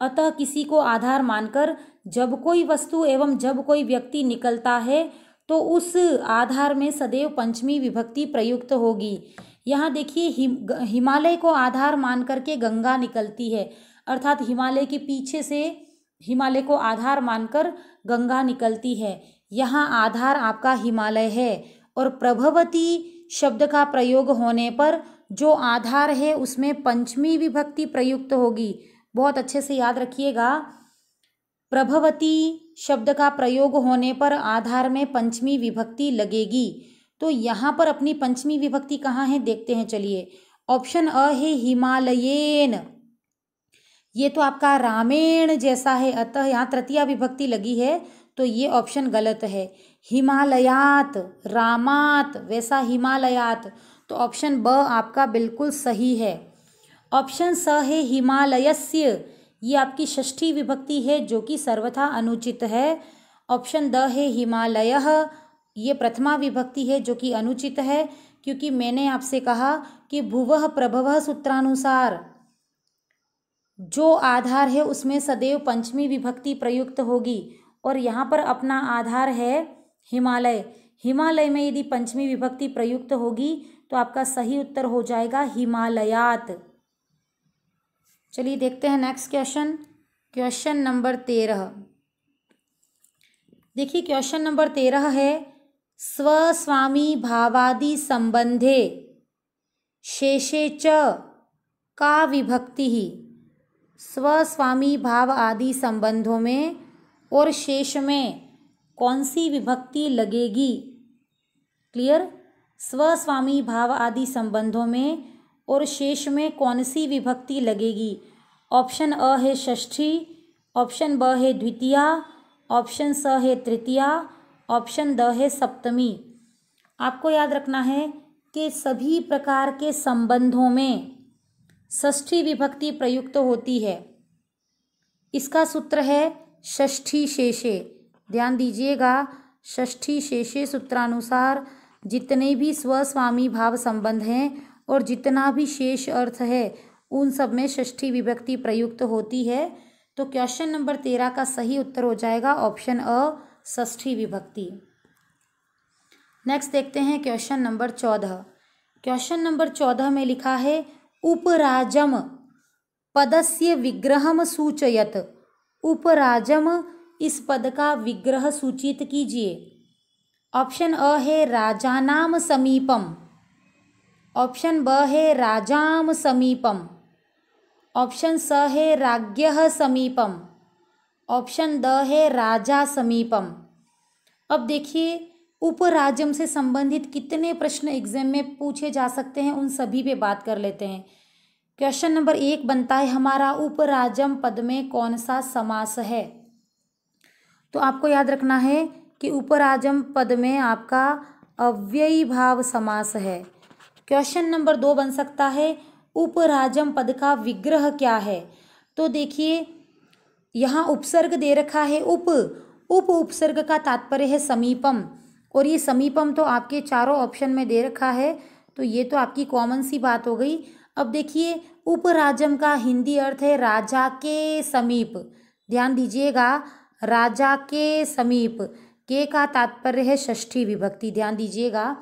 अतः किसी को आधार मानकर जब कोई वस्तु एवं जब कोई व्यक्ति निकलता है तो उस आधार में सदैव पंचमी विभक्ति प्रयुक्त होगी। यहाँ देखिए हिमालय को आधार मान करके गंगा निकलती है, अर्थात हिमालय के पीछे से हिमालय को आधार मानकर गंगा निकलती है। यहाँ आधार आपका हिमालय है और प्रभवती शब्द का प्रयोग होने पर जो आधार है उसमें पंचमी विभक्ति प्रयुक्त होगी। बहुत अच्छे से याद रखिएगा, प्रभवती शब्द का प्रयोग होने पर आधार में पंचमी विभक्ति लगेगी। तो यहाँ पर अपनी पंचमी विभक्ति कहाँ है देखते हैं, चलिए। ऑप्शन अ है हिमालयेन, ये तो आपका रामेण जैसा है, अतः यहाँ तृतीया विभक्ति लगी है तो ये ऑप्शन गलत है। हिमालयात, रामात वैसा हिमालयात, तो ऑप्शन ब आपका बिल्कुल सही है। ऑप्शन स है हिमालयस्य, ये आपकी षष्ठी विभक्ति है जो कि सर्वथा अनुचित है। ऑप्शन द है हिमालयः, ये प्रथमा विभक्ति है जो कि अनुचित है, क्योंकि मैंने आपसे कहा कि भुवः प्रभवः सूत्रानुसार जो आधार है उसमें सदैव पंचमी विभक्ति प्रयुक्त होगी और यहाँ पर अपना आधार है हिमालय। हिमालय में यदि पंचमी विभक्ति प्रयुक्त होगी तो आपका सही उत्तर हो जाएगा हिमालयात। चलिए देखते हैं नेक्स्ट क्वेश्चन, क्वेश्चन नंबर 13। देखिए क्वेश्चन नंबर 13 है स्वस्वामी भावादि संबंधे शेषे च का विभक्ति ही। स्वस्वामी भाव आदि संबंधों में और शेष में कौन सी विभक्ति लगेगी। क्लियर, स्वस्वामी भाव आदि संबंधों में और शेष में कौन सी विभक्ति लगेगी। ऑप्शन अ है षष्ठी, ऑप्शन ब है द्वितीया, ऑप्शन स है तृतीया, ऑप्शन द है सप्तमी। आपको याद रखना है कि सभी प्रकार के संबंधों में षष्ठी विभक्ति प्रयुक्त होती है। इसका सूत्र है षष्ठी शेषे, ध्यान दीजिएगा, षष्ठी शेषे सूत्रानुसार जितने भी स्वस्वामी भाव संबंध हैं और जितना भी शेष अर्थ है उन सब में षष्ठी विभक्ति प्रयुक्त होती है। तो क्वेश्चन नंबर 13 का सही उत्तर हो जाएगा ऑप्शन अ षष्ठी विभक्ति। नेक्स्ट देखते हैं क्वेश्चन नंबर 14। क्वेश्चन नंबर 14 में लिखा है उपराजम पदस्य विग्रहम सूचयत। उपराजम इस पद का विग्रह सूचित कीजिए। ऑप्शन अ है राजानाम समीपम, ऑप्शन ब है राजाम समीपम, ऑप्शन स है राज्ञः समीपम, ऑप्शन द है राजा समीपम। अब देखिए उपराजम से संबंधित कितने प्रश्न एग्जाम में पूछे जा सकते हैं उन सभी पे बात कर लेते हैं। क्वेश्चन नंबर 1 बनता है हमारा उपराजम पद में कौन सा समास है। तो आपको याद रखना है कि उपराजम पद में आपका अव्ययी भाव समास है। क्वेश्चन नंबर 2 बन सकता है उपराजम पद का विग्रह क्या है। तो देखिए यहाँ उपसर्ग दे रखा है उपसर्ग का तात्पर्य है समीपम, और ये समीपम तो आपके चारों ऑप्शन में दे रखा है, तो ये तो आपकी कॉमन सी बात हो गई। अब देखिए उपराजम का हिंदी अर्थ है राजा के समीप। ध्यान दीजिएगा, राजा के समीप, के का तात्पर्य है षष्ठी विभक्ति। ध्यान दीजिएगा,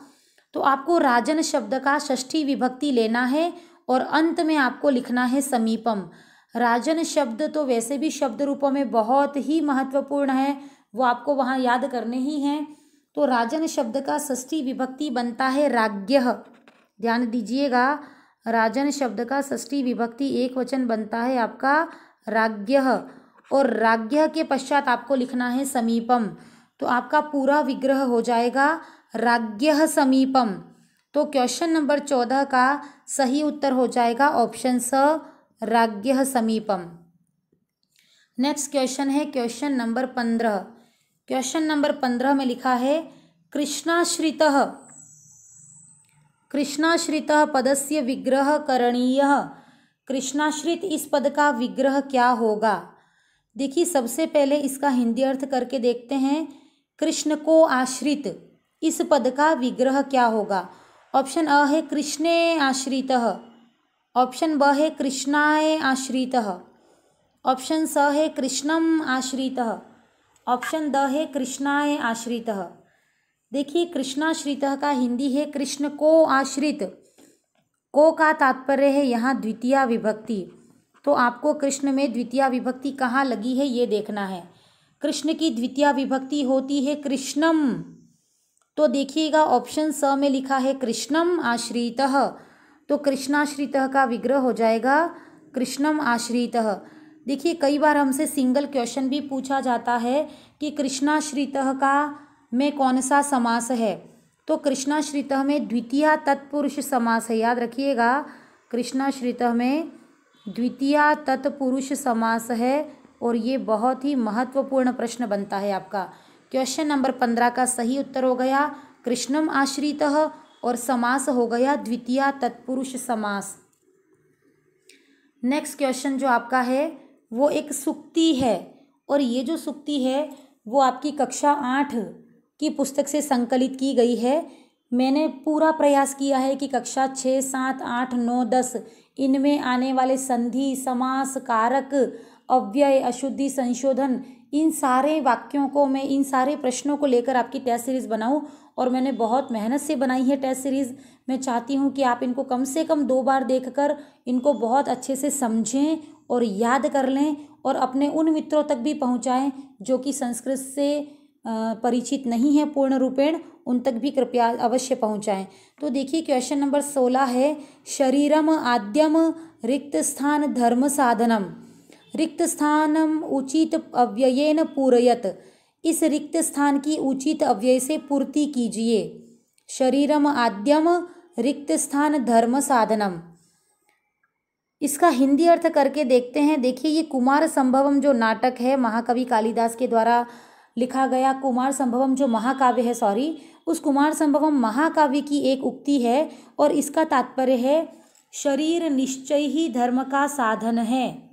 तो आपको राजन शब्द का षष्ठी विभक्ति लेना है और अंत में आपको लिखना है समीपम। राजन शब्द तो वैसे भी शब्द रूपों में बहुत ही महत्वपूर्ण है, वो आपको वहाँ याद करने ही हैं। तो राजन शब्द का षष्ठी विभक्ति बनता है राज्ञः। ध्यान दीजिएगा, राजन शब्द का षष्ठी विभक्ति एक वचन बनता है आपका राज्ञः, और राज्ञः के पश्चात आपको लिखना है समीपम। तो आपका पूरा विग्रह हो जाएगा राज्ञः समीपम। तो क्वेश्चन नंबर 14 का सही उत्तर हो जाएगा ऑप्शन स, राज्ञः समीपम। नेक्स्ट क्वेश्चन है क्वेश्चन नंबर 15। क्वेश्चन नंबर 15 में लिखा है कृष्णाश्रितः पदस्य विग्रह करणीयः। कृष्णाश्रित इस पद का विग्रह क्या होगा। देखिए सबसे पहले इसका हिंदी अर्थ करके देखते हैं। कृष्ण को आश्रित इस पद का विग्रह क्या होगा। ऑप्शन अ है कृष्णे आश्रितः, ऑप्शन ब है कृष्णाय आश्रितः, ऑप्शन स है कृष्णम आश्रितः, ऑप्शन द है कृष्णाय आश्रितः। देखिए कृष्णाश्रितः का हिंदी है कृष्ण को आश्रित। को का तात्पर्य है यहाँ द्वितीया विभक्ति। तो आपको कृष्ण में द्वितीया विभक्ति कहाँ लगी है ये देखना है। कृष्ण की द्वितीया विभक्ति होती है कृष्णम। तो देखिएगा ऑप्शन स में लिखा है कृष्णम आश्रितः, तो कृष्णाश्रितः का विग्रह हो जाएगा कृष्णम आश्रितः। देखिए कई बार हमसे सिंगल क्वेश्चन भी पूछा जाता है कि कृष्णाश्रितः का में कौन सा समास है। तो कृष्णाश्रितः में द्वितीया तत्पुरुष समास है, याद रखिएगा। कृष्णाश्रितः में द्वितीया तत्पुरुष समास है, और ये बहुत ही महत्वपूर्ण प्रश्न बनता है आपका। क्वेश्चन नंबर 15 का सही उत्तर हो गया कृष्णम आश्रितः, और समास हो गया द्वितीया तत्पुरुष समास। नेक्स्ट क्वेश्चन जो आपका है वो एक सुक्ति है, और ये जो सुक्ति है वो आपकी कक्षा 8 की पुस्तक से संकलित की गई है। मैंने पूरा प्रयास किया है कि कक्षा 6, 7, 8, 9, 10 इनमें आने वाले संधि, समास, कारक, अव्यय, अशुद्धि, संशोधन, इन सारे वाक्यों को मैं इन सारे प्रश्नों को लेकर आपकी टेस्ट सीरीज़ बनाऊं, और मैंने बहुत मेहनत से बनाई है टेस्ट सीरीज़। मैं चाहती हूं कि आप इनको कम से कम 2 बार देखकर इनको बहुत अच्छे से समझें और याद कर लें, और अपने उन मित्रों तक भी पहुंचाएं जो कि संस्कृत से परिचित नहीं है पूर्ण रूपेण, उन तक भी कृपया अवश्य पहुंचाएं। तो देखिए क्वेश्चन नंबर 16 है शरीरम आद्यम रिक्त स्थान धर्म साधनम, रिक्त स्थानम उचित अव्ययेन पूरयत। इस रिक्त स्थान की उचित अव्यय से पूर्ति कीजिए। शरीरम आद्यम रिक्त स्थान धर्म साधनम, इसका हिंदी अर्थ करके देखते हैं। देखिए ये कुमार संभवम जो नाटक है महाकवि कालिदास के द्वारा लिखा गया, कुमार संभवम जो महाकाव्य है, उस कुमार संभवम महाकाव्य की एक उक्ति है, और इसका तात्पर्य है शरीर निश्चय ही धर्म का साधन है।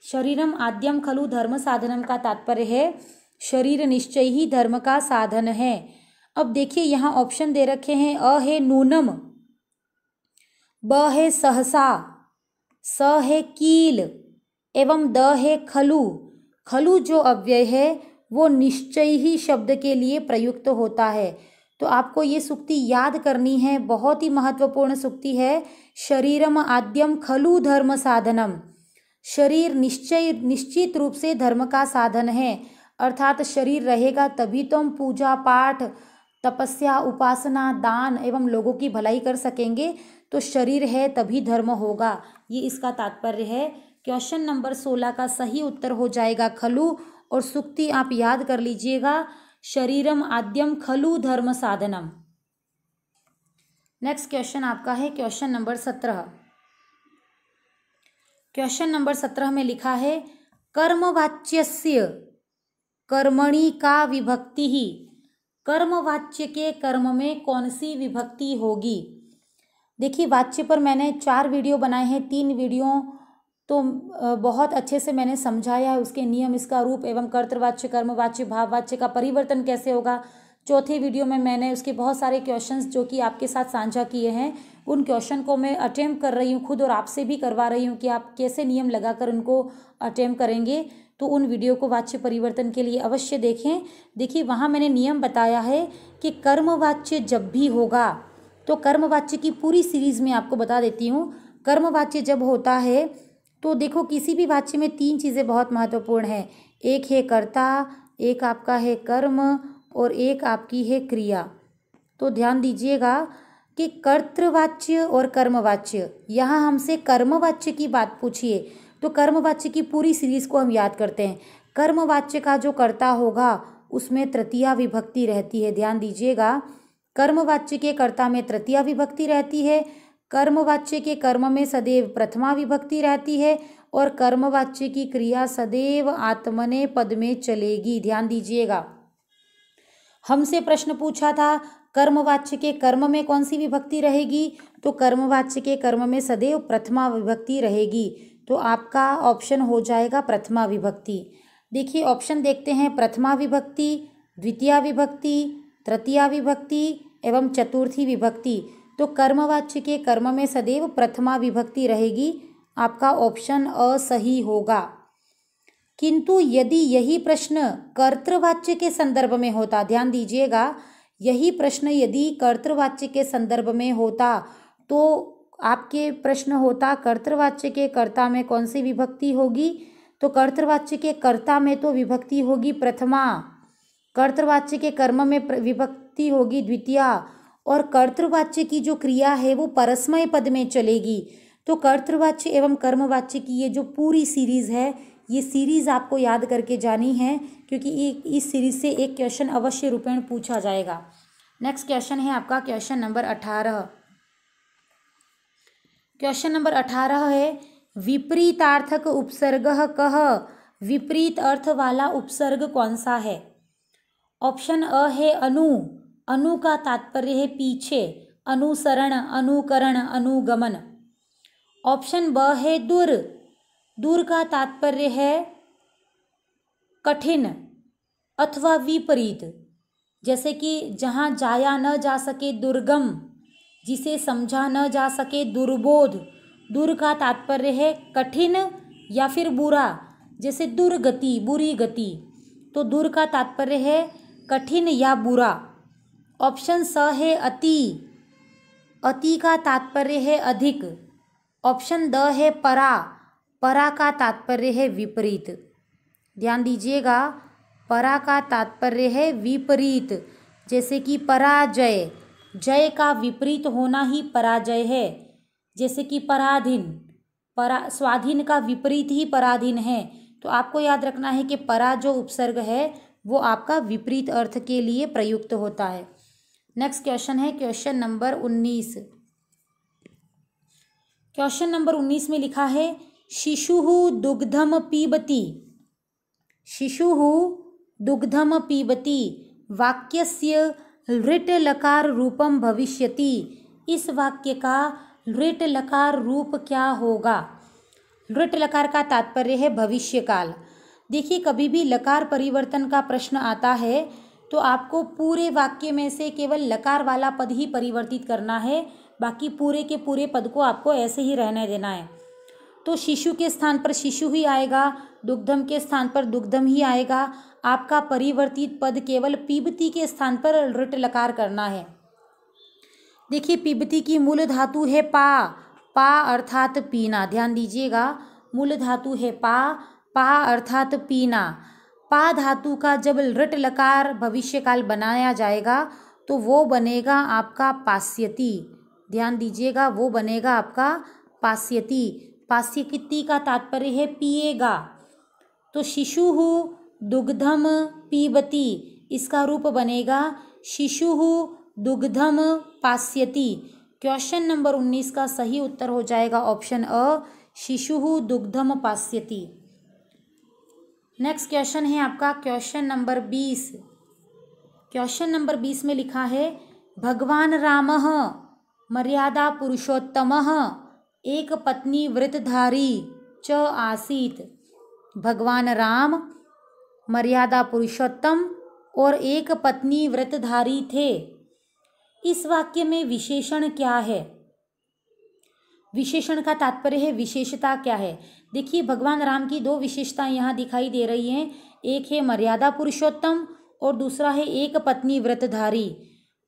शरीरम आद्यम खलु धर्म साधनम का तात्पर्य है शरीर निश्चय ही धर्म का साधन है। अब देखिए यहाँ ऑप्शन दे रखे हैं, अ है नूनम, ब है सहसा, स है कील, एवं द है खलु। खलु जो अव्यय है वो निश्चय ही शब्द के लिए प्रयुक्त होता है। तो आपको ये सुक्ति याद करनी है, बहुत ही महत्वपूर्ण सुक्ति है। शरीरम आद्यम खलु धर्म साधनम, शरीर निश्चित रूप से धर्म का साधन है, अर्थात शरीर रहेगा तभी तो हम पूजा पाठ, तपस्या, उपासना, दान एवं लोगों की भलाई कर सकेंगे। तो शरीर है तभी धर्म होगा, ये इसका तात्पर्य है। क्वेश्चन नंबर 16 का सही उत्तर हो जाएगा खलु, और सुक्ति आप याद कर लीजिएगा शरीरम आद्यम खलु धर्म साधनम। नेक्स्ट क्वेश्चन आपका है क्वेश्चन नंबर 17। क्वेश्चन नंबर 17 में लिखा है कर्मवाच्यस्य कर्मणि का विभक्ति ही। कर्मवाच्य के कर्म में कौन सी विभक्ति होगी। देखिए वाच्य पर मैंने 4 वीडियो बनाए हैं, 3 वीडियो तो बहुत अच्छे से मैंने समझाया है उसके नियम, इसका रूप एवं कर्तृवाच्य, कर्मवाच्य, भाववाच्य का परिवर्तन कैसे होगा। चौथे वीडियो में मैंने उसके बहुत सारे क्वेश्चंस जो कि आपके साथ साझा किए हैं, उन क्वेश्चन को मैं अटेम्प्ट कर रही हूँ खुद और आपसे भी करवा रही हूँ कि आप कैसे नियम लगाकर उनको अटेम्प्ट करेंगे। तो उन वीडियो को वाच्य परिवर्तन के लिए अवश्य देखें। देखिए वहाँ मैंने नियम बताया है कि कर्मवाच्य जब भी होगा, तो कर्मवाच्य की पूरी सीरीज़ में आपको बता देती हूँ। कर्मवाच्य जब होता है तो देखो किसी भी वाच्य में 3 चीज़ें बहुत महत्वपूर्ण हैं। एक है कर्ता, एक आपका है कर्म और एक आपकी है क्रिया। तो ध्यान दीजिएगा कि कर्तृवाच्य और कर्मवाच्य, यहाँ हमसे कर्मवाच्य की बात पूछिए तो कर्मवाच्य की पूरी सीरीज़ को हम याद करते हैं। कर्मवाच्य का जो कर्ता होगा उसमें तृतीया विभक्ति रहती है। ध्यान दीजिएगा, कर्मवाच्य के कर्ता में तृतीया विभक्ति रहती है, कर्मवाच्य के कर्म में सदैव प्रथमा विभक्ति रहती है और कर्मवाच्य की क्रिया सदैव आत्मने पद में चलेगी। ध्यान दीजिएगा, हमसे प्रश्न पूछा था कर्मवाच्य के कर्म में कौन सी विभक्ति रहेगी, तो कर्मवाच्य के कर्म में सदैव प्रथमा विभक्ति रहेगी। तो आपका ऑप्शन हो जाएगा प्रथमा विभक्ति। देखिए ऑप्शन देखते हैं, प्रथमा विभक्ति, द्वितीया विभक्ति, तृतीया विभक्ति एवं चतुर्थी विभक्ति। तो कर्मवाच्य के कर्म में सदैव प्रथमा विभक्ति रहेगी। आपका ऑप्शन अ सही होगा। किंतु यदि यही प्रश्न कर्तृवाच्य के संदर्भ में होता, ध्यान दीजिएगा, यही प्रश्न यदि कर्तृवाच्य के संदर्भ में होता तो आपके प्रश्न होता कर्तृवाच्य के कर्ता में कौन सी विभक्ति होगी। तो कर्तृवाच्य के कर्ता में तो विभक्ति होगी प्रथमा, कर्तृवाच्य के कर्म में विभक्ति होगी द्वितीया और कर्तृवाच्य की जो क्रिया है वो परस्मय पद में चलेगी। तो कर्तृवाच्य एवं कर्मवाच्य की ये जो पूरी सीरीज़ है, ये सीरीज़ आपको याद करके जानी है क्योंकि इस सीरीज़ से एक क्वेश्चन अवश्य रूपेण पूछा जाएगा। नेक्स्ट क्वेश्चन है आपका क्वेश्चन नंबर 18। क्वेश्चन नंबर 18 है विपरीतार्थक उपसर्गः कः। विपरीत अर्थ वाला उपसर्ग कौन सा है। ऑप्शन अ है अनु, अनु का तात्पर्य है पीछे, अनुसरण, अनुकरण, अनुगमन। ऑप्शन ब है दूर, दूर का तात्पर्य है कठिन अथवा विपरीत, जैसे कि जहाँ जाया न जा सके दुर्गम, जिसे समझा न जा सके दुर्बोध। दूर का तात्पर्य है कठिन या फिर बुरा, जैसे दुर्गति, बुरी गति। तो दूर का तात्पर्य है कठिन या बुरा। ऑप्शन स है अति, अति का तात्पर्य है अधिक। ऑप्शन द है परा, परा का तात्पर्य है विपरीत। ध्यान दीजिएगा, परा का तात्पर्य है विपरीत, जैसे कि पराजय, जय का विपरीत होना ही पराजय है। जैसे कि पराधीन, स्वाधीन का विपरीत ही पराधीन है। तो आपको याद रखना है कि परा जो उपसर्ग है वो आपका विपरीत अर्थ के लिए प्रयुक्त होता है। नेक्स्ट क्वेश्चन है क्वेश्चन नंबर 19। क्वेश्चन नंबर 19 में लिखा है शिशुः दुग्धम पीबति। शिशुः दुग्धम पीबति वाक्यस्य लृट लकार रूपम भविष्यति। इस वाक्य का लृट लकार रूप क्या होगा। लृट लकार का तात्पर्य है भविष्यकाल। देखिए कभी भी लकार परिवर्तन का प्रश्न आता है तो आपको पूरे वाक्य में से केवल लकार वाला पद ही परिवर्तित करना है, बाकी पूरे के पूरे पद को आपको ऐसे ही रहने देना है। तो शिशु के स्थान पर शिशु ही आएगा, दुग्धम के स्थान पर दुग्धम ही आएगा। आपका परिवर्तित पद केवल पीबती के स्थान पर लृट लकार करना है। देखिए पीबती की मूल धातु है पा, पा अर्थात पीना। ध्यान दीजिएगा, मूल धातु है पा, पा अर्थात पीना। पा धातु का जब लृट लकार भविष्यकाल बनाया जाएगा तो वो बनेगा आपका पास्यति। ध्यान दीजिएगा, वो बनेगा आपका पास्यति। पास्यति का तात्पर्य है पिएगा। तो शिशुः दुग्धम पीबति, इसका रूप बनेगा शिशुः दुग्धम पास्यति। क्वेश्चन नंबर 19 का सही उत्तर हो जाएगा ऑप्शन अ, शिशुः दुग्धम पास्यति। नेक्स्ट क्वेश्चन है आपका क्वेश्चन नंबर 20। क्वेश्चन नंबर 20 में लिखा है भगवान रामः मर्यादा पुरुषोत्तमः एक पत्नी व्रतधारी च आसीत्। भगवान राम मर्यादा पुरुषोत्तम और एक पत्नी व्रतधारी थे। इस वाक्य में विशेषण क्या है? विशेषण का तात्पर्य है विशेषता क्या है। देखिए भगवान राम की दो विशेषताएं यहाँ दिखाई दे रही हैं, एक है मर्यादा पुरुषोत्तम और दूसरा है एक पत्नी व्रतधारी।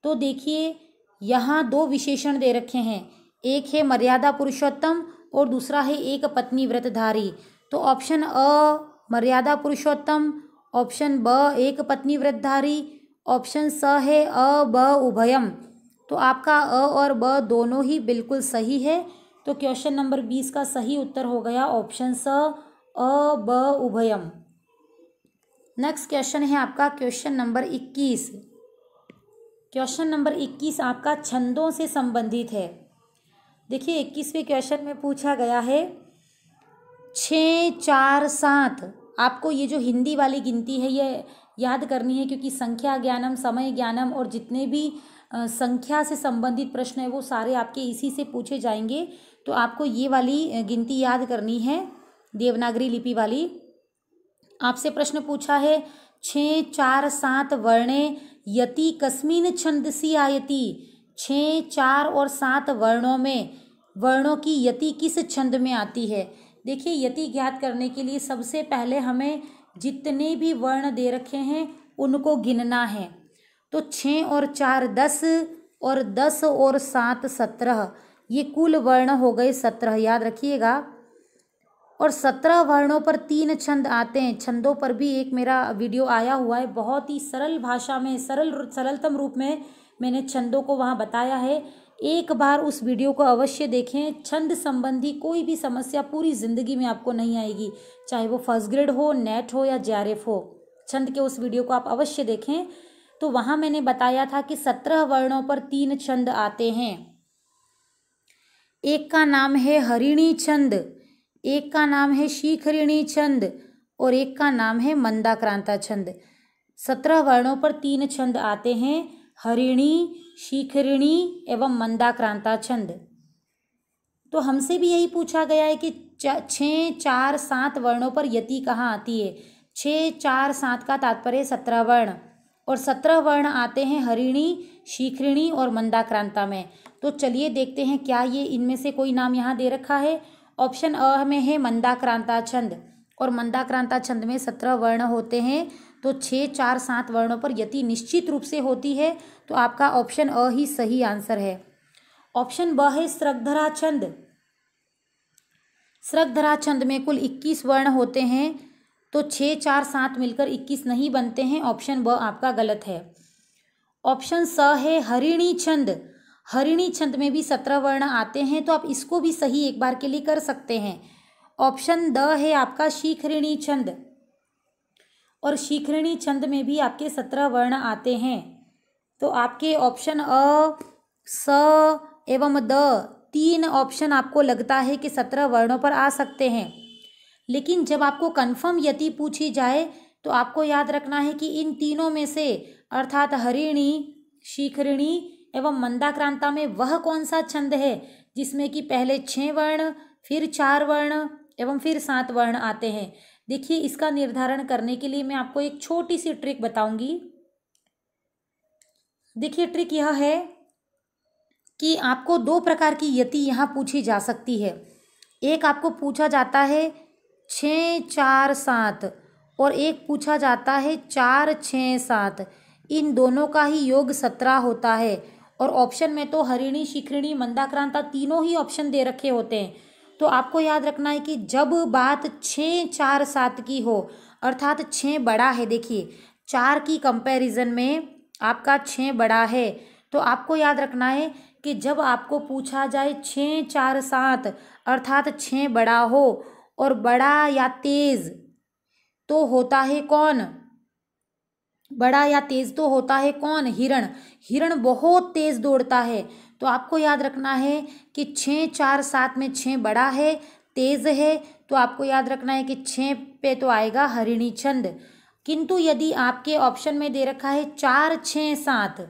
तो देखिए यहाँ दो विशेषण दे रखे हैं, एक है मर्यादा पुरुषोत्तम और दूसरा है एक पत्नी व्रतधारी। तो ऑप्शन अ मर्यादा पुरुषोत्तम, ऑप्शन ब एक पत्नी व्रतधारी, ऑप्शन स है अ ब उभयम। तो आपका अ और ब दोनों ही बिल्कुल सही है। तो क्वेश्चन नंबर 20 का सही उत्तर हो गया ऑप्शन स अ ब उभयम। नेक्स्ट क्वेश्चन है आपका क्वेश्चन नंबर 21। क्वेश्चन नंबर 21 आपका छंदों से संबंधित है। देखिए 21वें क्वेश्चन में पूछा गया है 6 4 7। आपको ये जो हिंदी वाली गिनती है ये याद करनी है, क्योंकि संख्या ज्ञानम, समय ज्ञानम और जितने भी संख्या से संबंधित प्रश्न है वो सारे आपके इसी से पूछे जाएंगे। तो आपको ये वाली गिनती याद करनी है, देवनागरी लिपि वाली। आपसे प्रश्न पूछा है 6 4 7 वर्णे यति कस्मिन छंदसि आयति। 6 4 और 7 वर्णों में वर्णों की यति किस छंद में आती है? देखिए यति ज्ञात करने के लिए सबसे पहले हमें जितने भी वर्ण दे रखे हैं उनको गिनना है। तो 6 और 4 10 और 10 और 7 17, ये कुल वर्ण हो गए 17, याद रखिएगा। और 17 वर्णों पर 3 छंद आते हैं। छंदों पर भी एक मेरा वीडियो आया हुआ है, बहुत ही सरल भाषा में, सरलतम रूप में मैंने छंदों को वहाँ बताया है। एक बार उस वीडियो को अवश्य देखें। छंद संबंधी कोई भी समस्या पूरी ज़िंदगी में आपको नहीं आएगी, चाहे वो फर्स्ट ग्रेड हो, नेट हो या जेआरएफ हो। छंद के उस वीडियो को आप अवश्य देखें। तो वहाँ मैंने बताया था कि 17 वर्णों पर 3 छंद आते हैं। एक का नाम है हरिणी छंद, एक का नाम है शिखरिणी छंद और एक का नाम है मंदाक्रांता छंद। 17 वर्णों पर 3 छंद आते हैं, हरिणी, शिखरिणी एवं मंदाक्रांता छंद। तो हमसे भी यही पूछा गया है कि 6 4 7 वर्णों पर यति कहाँ आती है। 6 4 7 का तात्पर्य 17 वर्ण, और 17 वर्ण आते हैं हरिणी, शिखरिणी और मंदाक्रांता में। तो चलिए देखते हैं क्या ये इनमें से कोई नाम यहाँ दे रखा है। ऑप्शन अ में है मंदाक्रांता छंद, और मंदाक्रांता छंद में 17 वर्ण होते हैं। तो 6 4 7 वर्णों पर यति निश्चित रूप से होती है। तो आपका ऑप्शन अ ही सही आंसर है। ऑप्शन ब है स्रग्धरा छंद। स्रग्धरा छंद में कुल 21 वर्ण होते हैं। तो 6 4 7 मिलकर 21 नहीं बनते हैं। ऑप्शन ब आपका गलत है। ऑप्शन स है हरिणी छंद। हरिणी छंद में भी 17 वर्ण आते हैं, तो आप इसको भी सही एक बार के लिए कर सकते हैं। ऑप्शन द है आपका शिखरिणी छंद, और शिखरिणी छंद में भी आपके 17 वर्ण आते हैं। तो आपके ऑप्शन अ, स एवं द, 3 ऑप्शन आपको लगता है कि 17 वर्णों पर आ सकते हैं। लेकिन जब आपको कन्फर्म यति पूछी जाए तो आपको याद रखना है कि इन तीनों में से अर्थात हरिणी, शिखरिणी एवं मंदाक्रांता में वह कौन सा छंद है जिसमें कि पहले 6 वर्ण, फिर 4 वर्ण एवं फिर 7 वर्ण आते हैं। देखिए इसका निर्धारण करने के लिए मैं आपको एक छोटी सी ट्रिक बताऊंगी। देखिए ट्रिक यह है कि आपको 2 प्रकार की यति यहाँ पूछी जा सकती है। एक आपको पूछा जाता है 6 4 7 और एक पूछा जाता है 4 6 7। इन दोनों का ही योग 17 होता है, और ऑप्शन में तो हरिणी, शिखरिणी, मंदाक्रांता तीनों ही ऑप्शन दे रखे होते हैं। तो आपको याद रखना है कि जब बात 6 4 7 की हो, अर्थात 6 बड़ा है, देखिए 4 की कंपैरिजन में आपका 6 बड़ा है, तो आपको याद रखना है कि जब आपको पूछा जाए 6 4 7 अर्थात 6 बड़ा हो और बड़ा या तेज तो होता है कौन? बड़ा या तेज तो होता है कौन? हिरण। हिरण बहुत तेज दौड़ता है। तो आपको याद रखना है कि 6 4 7 में 6 बड़ा है, तेज है तो आपको याद रखना है कि 6 पे तो आएगा हरिणी छंद। किंतु यदि आपके ऑप्शन में दे रखा है 4 6 7,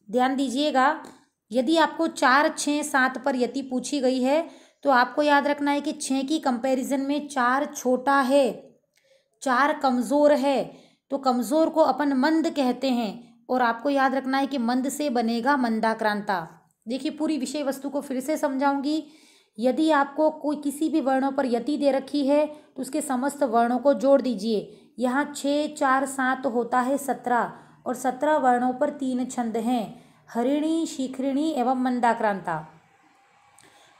ध्यान दीजिएगा, यदि आपको 4 6 7 पर यति पूछी गई है तो आपको याद रखना है कि 6 की कंपैरिजन में 4 छोटा है, 4 कमज़ोर है, तो कमज़ोर को अपन मंद कहते हैं और आपको याद रखना है कि मंद से बनेगा मंदाक्रांता। देखिए पूरी विषय वस्तु को फिर से समझाऊंगी। यदि आपको कोई किसी भी वर्णों पर यति दे रखी है तो उसके समस्त वर्णों को जोड़ दीजिए। यहाँ 6 4 7 होता है 17 और 17 वर्णों पर 3 छंद हैं, हरिणी, शिखरिणी एवं मंदाक्रांता।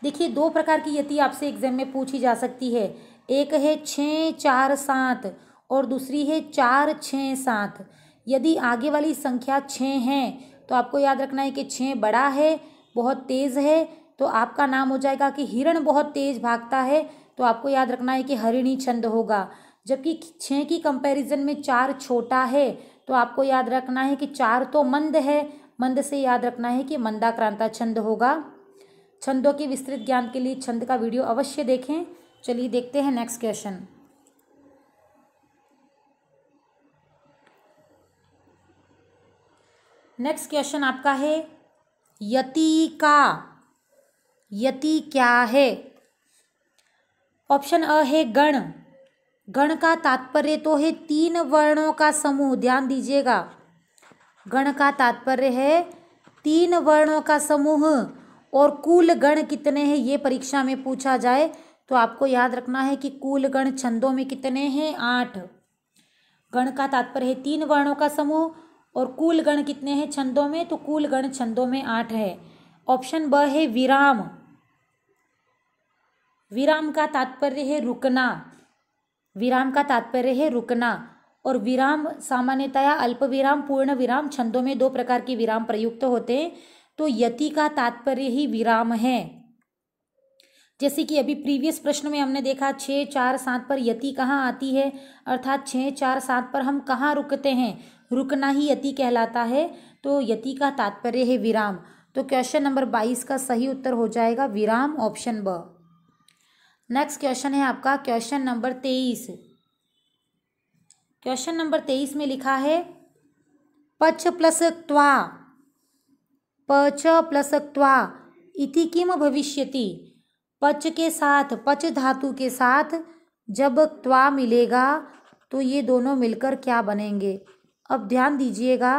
देखिए 2 प्रकार की यति आपसे एग्जाम में पूछी जा सकती है, एक है 6 4 7 और दूसरी है 4 6 7। यदि आगे वाली संख्या 6 है तो आपको याद रखना है कि 6 बड़ा है, बहुत तेज़ है, तो आपका नाम हो जाएगा कि हिरण बहुत तेज भागता है, तो आपको याद रखना है कि हरिणी छंद होगा। जबकि 6 की कंपैरिजन में 4 छोटा है तो आपको याद रखना है कि 4 तो मंद है, मंद से याद रखना है कि मंदाक्रांता छंद होगा। छंदों के विस्तृत ज्ञान के लिए छंद का वीडियो अवश्य देखें। चलिए देखते हैं नेक्स्ट क्वेश्चन। नेक्स्ट क्वेश्चन आपका है यति का, यति क्या है? ऑप्शन अ है गण। गण का तात्पर्य तो है 3 वर्णों का समूह, ध्यान दीजिएगा, गण का तात्पर्य है 3 वर्णों का समूह। और कुल गण कितने हैं ये परीक्षा में पूछा जाए तो आपको याद रखना है कि कुल गण छंदों में कितने हैं, 8। गण का तात्पर्य है 3 वर्णों का समूह और कुल गण कितने हैं छंदों में, तो कुल गण छंदों में 8 है। ऑप्शन ब है विराम। विराम का तात्पर्य है रुकना, विराम का तात्पर्य है रुकना। और विराम सामान्यतया अल्प विराम, पूर्ण विराम, छंदों में 2 प्रकार के विराम प्रयुक्त होते हैं, तो यति का तात्पर्य ही विराम है। जैसे कि अभी प्रीवियस प्रश्न में हमने देखा 6 4 7 पर यति कहाँ आती है, अर्थात 6 4 7 पर हम कहाँ रुकते हैं, रुकना ही यति कहलाता है, तो यति का तात्पर्य है विराम। तो क्वेश्चन नंबर 22 का सही उत्तर हो जाएगा विराम, ऑप्शन ब। नेक्स्ट क्वेश्चन है आपका क्वेश्चन नंबर 23। क्वेश्चन नंबर 23 में लिखा है पच प्लस त्वा, पच प्लस त्वा इति किम भविष्यति। पच के साथ, पच धातु के साथ जब त्वा मिलेगा तो ये दोनों मिलकर क्या बनेंगे। अब ध्यान दीजिएगा,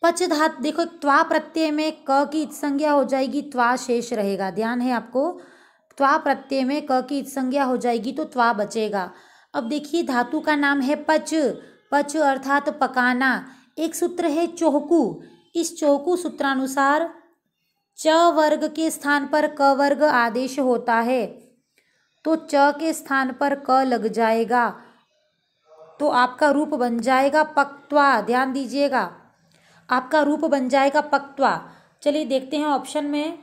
पच धातु, देखो त्वा प्रत्यय में क की संज्ञा हो जाएगी, त्वा शेष रहेगा, ध्यान है आपको, त्वा प्रत्यय में क की संज्ञा हो जाएगी तो त्वा बचेगा। अब देखिए धातु का नाम है पच, पच अर्थात पकाना। एक सूत्र है चौहकू, इस चौहकू सूत्रानुसार च वर्ग के स्थान पर क वर्ग आदेश होता है, तो च के स्थान पर क लग जाएगा तो आपका रूप बन जाएगा पक्त्वा। ध्यान दीजिएगा, आपका रूप बन जाएगा पक्त्वा। चलिए देखते हैं ऑप्शन में।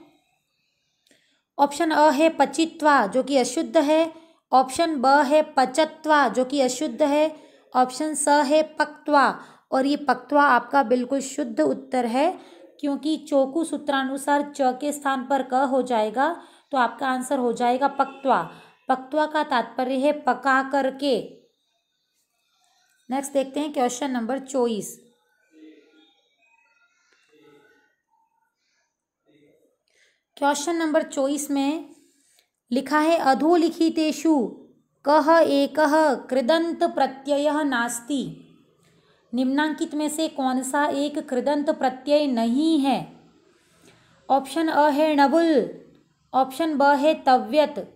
ऑप्शन अ है पचित्वा जो कि अशुद्ध है, ऑप्शन ब है पचत्वा जो कि अशुद्ध है, ऑप्शन स है पक्त्वा और ये पक्त्वा आपका बिल्कुल शुद्ध उत्तर है, क्योंकि चौकू सूत्रानुसार च के स्थान पर क हो जाएगा तो आपका आंसर हो जाएगा पक्त्वा। पक्त्वा का तात्पर्य है पका करके। नेक्स्ट देखते हैं क्वेश्चन नंबर 24। क्वेश्चन नंबर 24 में लिखा है अधोलिखितेषु कः एकः कृदंत प्रत्ययः नास्ति। निम्नांकित में से कौन सा एक कृदंत प्रत्यय नहीं है। ऑप्शन अ है नबुल, ऑप्शन ब है तव्यत,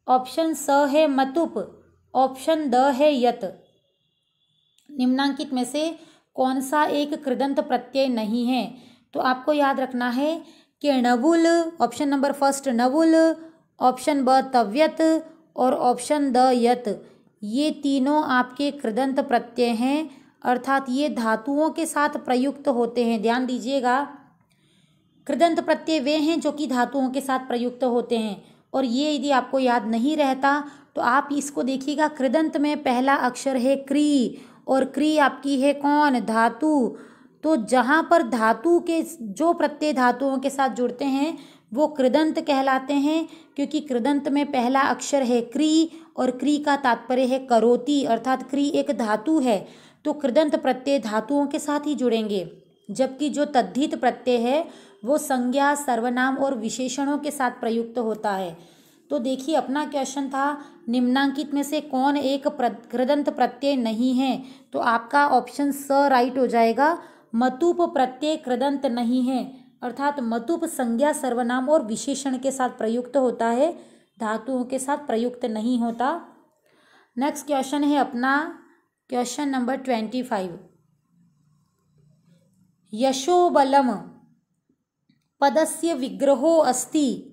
ऑप्शन स है मतुप, ऑप्शन द है यत। निम्नांकित में से कौन सा एक कृदंत प्रत्यय नहीं है, तो आपको याद रखना है कि नबुल, ऑप्शन नंबर फर्स्ट नबुल, ऑप्शन ब तव्यत और ऑप्शन द यत, ये तीनों आपके कृदंत प्रत्यय हैं, अर्थात ये धातुओं के साथ प्रयुक्त होते हैं। ध्यान दीजिएगा, कृदंत प्रत्यय वे हैं जो कि धातुओं के साथ प्रयुक्त होते हैं, और ये यदि आपको याद नहीं रहता तो आप इसको देखिएगा, कृदंत में पहला अक्षर है क्री और क्री आपकी है कौन, धातु। तो जहाँ पर धातु के जो प्रत्यय धातुओं के साथ जुड़ते हैं वो कृदंत कहलाते हैं, क्योंकि कृदंत में पहला अक्षर है क्री और क्री का तात्पर्य है करोति, अर्थात क्री एक धातु है, तो कृदंत प्रत्यय धातुओं के साथ ही जुड़ेंगे। जबकि जो तद्धित प्रत्यय है वो संज्ञा, सर्वनाम और विशेषणों के साथ प्रयुक्त होता है। तो देखिए अपना क्वेश्चन था निम्नांकित में से कौन एक कृदंत प्रत्यय नहीं है, तो आपका ऑप्शन स राइट हो जाएगा। मतुप प्रत्यय कृदंत नहीं है, अर्थात मतुप संज्ञा, सर्वनाम और विशेषण के साथ प्रयुक्त होता है, धातुओं के साथ प्रयुक्त नहीं होता। नेक्स्ट क्वेश्चन है अपना क्वेश्चन नंबर 25। यशोबलम पदस्य विग्रहो अस्ति।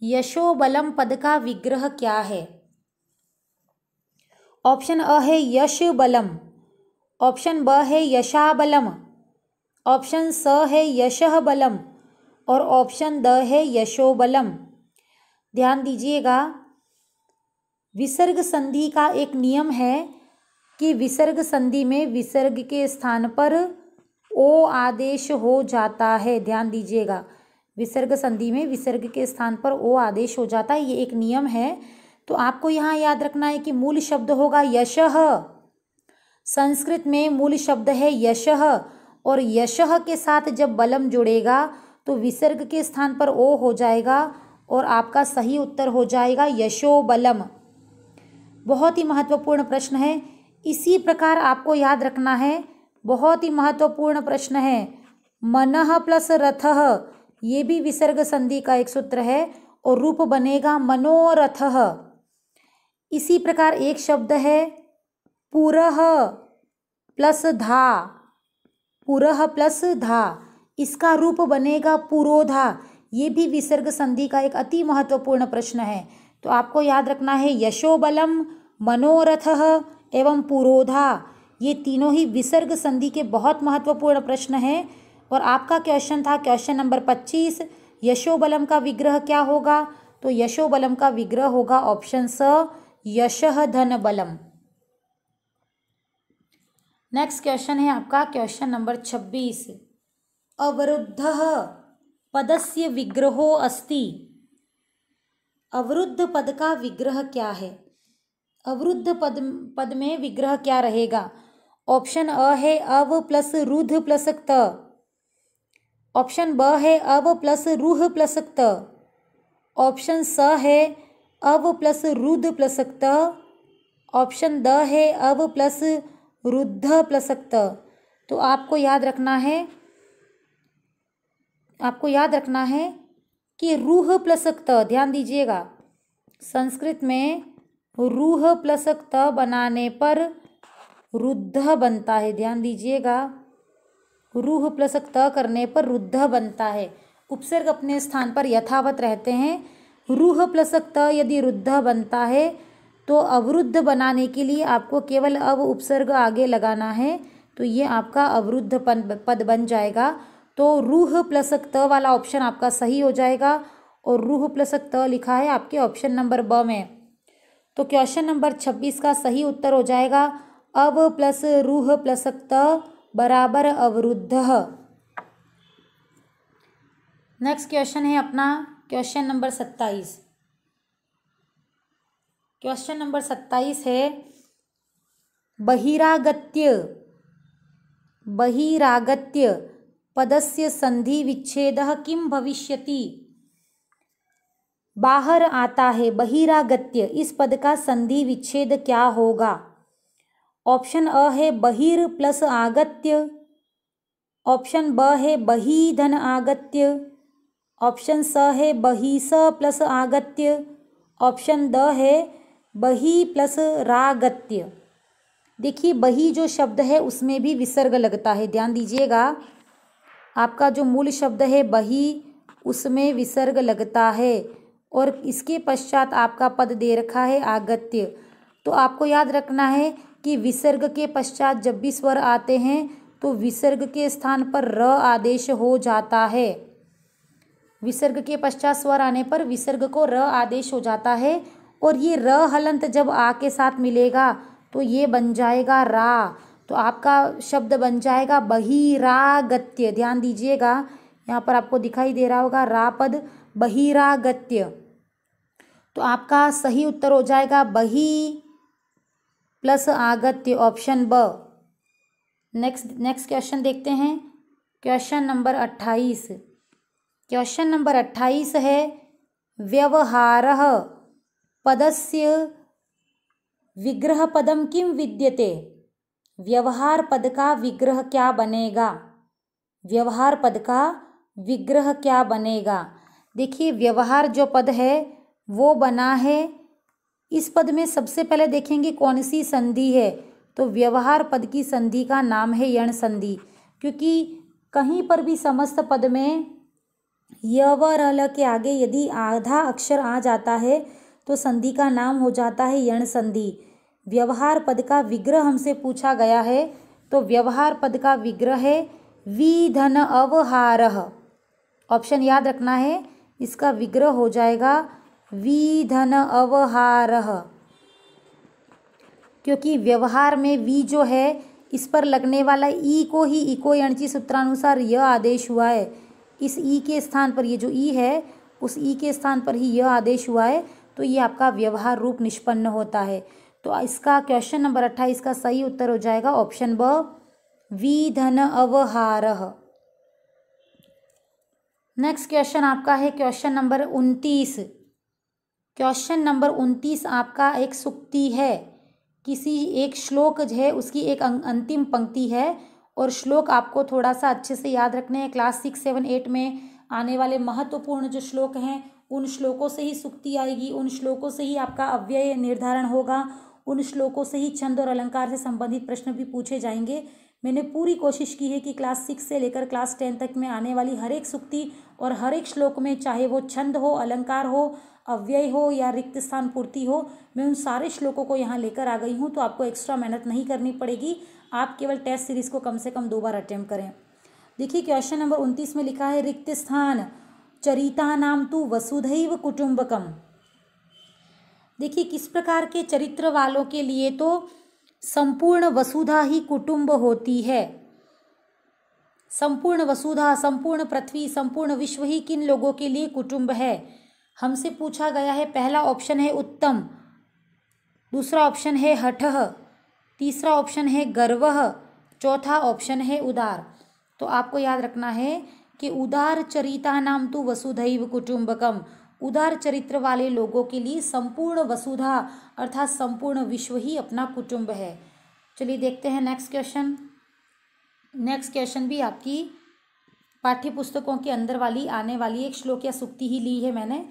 यशोबलम पद का विग्रह क्या है? ऑप्शन अ है यश बलम, ऑप्शन ब है यशाबलम, ऑप्शन स है यशः बलम और ऑप्शन द है यशोबलम। ध्यान दीजिएगा, विसर्ग संधि का एक नियम है कि विसर्ग संधि में विसर्ग के स्थान पर ओ आदेश हो जाता है। ध्यान दीजिएगा, विसर्ग संधि में विसर्ग के स्थान पर ओ आदेश हो जाता है, ये एक नियम है। तो आपको यहाँ याद रखना है कि मूल शब्द होगा यशः। संस्कृत में मूल शब्द है यशः और यशः के साथ जब बलम जुड़ेगा तो विसर्ग के स्थान पर ओ हो जाएगा और आपका सही उत्तर हो जाएगा यशोबलम। बहुत ही महत्वपूर्ण प्रश्न है। इसी प्रकार आपको याद रखना है, बहुत ही महत्वपूर्ण प्रश्न है, मनः प्लस रथः, ये भी विसर्ग संधि का एक सूत्र है और रूप बनेगा मनोरथः। इसी प्रकार एक शब्द है पुरः प्लस धा, पुरः प्लस धा, इसका रूप बनेगा पुरोधा, ये भी विसर्ग संधि का एक अति महत्वपूर्ण प्रश्न है। तो आपको याद रखना है यशोबलम, मनोरथः एवं पुरोधा, ये तीनों ही विसर्ग संधि के बहुत महत्वपूर्ण प्रश्न हैं। और आपका क्वेश्चन था क्वेश्चन नंबर 25, यशोबलम का विग्रह क्या होगा? तो यशोबलम का विग्रह होगा ऑप्शन स यशः धन बलम। नेक्स्ट क्वेश्चन है आपका क्वेश्चन नंबर 26। अवरुद्धः पदस्य विग्रहो अस्ति। अवरुद्ध पद का विग्रह क्या है? अवरुद्ध पद में विग्रह क्या रहेगा? ऑप्शन अ है अव प्लस रुध प्लस क्त, ऑप्शन ब है अव प्लस रूह प्लस क्त, ऑप्शन स है अव प्लस रुद प्लस क्त, ऑप्शन द है अव प्लस रुद्ध प्लस क्त। तो आपको याद रखना है कि रूह प्लस क्त, ध्यान दीजिएगा, संस्कृत में रूह प्लस क्त बनाने पर रुद्ध बनता है। ध्यान दीजिएगा, रूह प्लस क्त करने पर रुद्ध बनता है। उपसर्ग अपने स्थान पर यथावत रहते हैं। रूह प्लस क्त यदि रुद्ध बनता है तो अवरुद्ध बनाने के लिए आपको केवल अव उपसर्ग आगे लगाना है, तो ये आपका अवरुद्ध पद बन जाएगा। तो रूह प्लस क्त वाला ऑप्शन आपका सही हो जाएगा और रूह प्लस क्त लिखा है आपके ऑप्शन नंबर ब में। तो क्वेश्चन नंबर 26 का सही उत्तर हो जाएगा अव प्लस रूह प्लस क्त बराबर अवरुद्धः। नेक्स्ट क्वेश्चन है अपना क्वेश्चन नंबर 27। क्वेश्चन नंबर 27 है बहिरागत्य पदस्य संधि विच्छेदः किम भविष्यति। बाहर आता है, बहिरागत्य, इस पद का संधि विच्छेद क्या होगा? ऑप्शन अ है बहिर प्लस आगत्य, ऑप्शन ब है बही धन आगत्य, ऑप्शन स है बहिस प्लस आगत्य, ऑप्शन द है बही प्लस रागत्य। देखिए बही जो शब्द है उसमें भी विसर्ग लगता है। ध्यान दीजिएगा, आपका जो मूल शब्द है बही उसमें विसर्ग लगता है और इसके पश्चात आपका पद दे रखा है आगत्य। तो आपको याद रखना है कि विसर्ग के पश्चात जब भी स्वर आते हैं तो विसर्ग के स्थान पर र आदेश हो जाता है। विसर्ग के पश्चात स्वर आने पर विसर्ग को र आदेश हो जाता है और ये र हलंत जब आ के साथ मिलेगा तो ये बन जाएगा रा। तो आपका शब्द बन जाएगा बहिरागत्य। ध्यान दीजिएगा, यहाँ पर आपको दिखाई दे रहा होगा रा पद बहिरागत्य। तो आपका सही उत्तर हो जाएगा बहि प्लस आगत्य, ऑप्शन ब। नेक्स्ट क्वेश्चन देखते हैं। Question number 28। क्वेश्चन नंबर 28 है व्यवहारः पदस्य विग्रह पदम किम विद्यते। व्यवहार पद का विग्रह क्या बनेगा। व्यवहार पद का विग्रह क्या बनेगा। देखिए व्यवहार जो पद है वो बना है, इस पद में सबसे पहले देखेंगे कौन सी संधि है, तो व्यवहार पद की संधि का नाम है यण संधि। क्योंकि कहीं पर भी समस्त पद में य व र ल के आगे यदि आधा अक्षर आ जाता है तो संधि का नाम हो जाता है यण संधि। व्यवहार पद का विग्रह हमसे पूछा गया है, तो व्यवहार पद का विग्रह है विधन अवहारः। ऑप्शन याद रखना है, इसका विग्रह हो जाएगा विधन अवहारः। क्योंकि व्यवहार में वी जो है इस पर लगने वाला ई को ही इको यणची सूत्रानुसार य आदेश हुआ है। इस ई के स्थान पर, ये जो ई है उस ई के स्थान पर ही य आदेश हुआ है, तो ये आपका व्यवहार रूप निष्पन्न होता है। तो इसका क्वेश्चन नंबर 28 का सही उत्तर हो जाएगा ऑप्शन ब विधन अवहारः। नेक्स्ट क्वेश्चन आपका है क्वेश्चन नंबर 29। क्वेश्चन नंबर 29 आपका एक सूक्ति है, किसी एक श्लोक है, उसकी एक अंतिम पंक्ति है और श्लोक आपको थोड़ा सा अच्छे से याद रखने हैं। क्लास 6, 7, 8 में आने वाले महत्वपूर्ण जो श्लोक हैं उन श्लोकों से ही सूक्ति आएगी, उन श्लोकों से ही आपका अव्यय निर्धारण होगा, उन श्लोकों से ही छंद और अलंकार से संबंधित प्रश्न भी पूछे जाएंगे। मैंने पूरी कोशिश की है कि क्लास 6 से लेकर क्लास 10 तक में आने वाली हर एक सूक्ति और हर एक श्लोक में, चाहे वो छंद हो, अलंकार हो, अव्यय हो या रिक्त स्थान पूर्ति हो, मैं उन सारे श्लोकों को यहाँ लेकर आ गई हूँ। तो आपको एक्स्ट्रा मेहनत नहीं करनी पड़ेगी, आप केवल टेस्ट सीरीज को कम से कम 2 बार अटेम्प्ट करें। देखिए क्वेश्चन नंबर 29 में लिखा है रिक्त स्थान चरितानां तु वसुधैव कुटुंबकम। देखिए किस प्रकार के चरित्र वालों के लिए तो संपूर्ण वसुधा ही कुटुंब होती है। संपूर्ण वसुधा, संपूर्ण पृथ्वी, संपूर्ण विश्व ही किन लोगों के लिए कुटुंब है। हमसे पूछा गया है, पहला ऑप्शन है उत्तम, दूसरा ऑप्शन है हठः, तीसरा ऑप्शन है गर्वः, चौथा ऑप्शन है उदार। तो आपको याद रखना है कि उदार चरितानां तु वसुधैव कुटुंबकम, उदार चरित्र वाले लोगों के लिए संपूर्ण वसुधा अर्थात संपूर्ण विश्व ही अपना कुटुंब है। चलिए देखते हैं नेक्स्ट क्वेश्चन। नेक्स्ट क्वेश्चन भी आपकी पाठ्य पुस्तकों के अंदर वाली आने वाली एक श्लोक या सूक्ति ही ली है मैंने।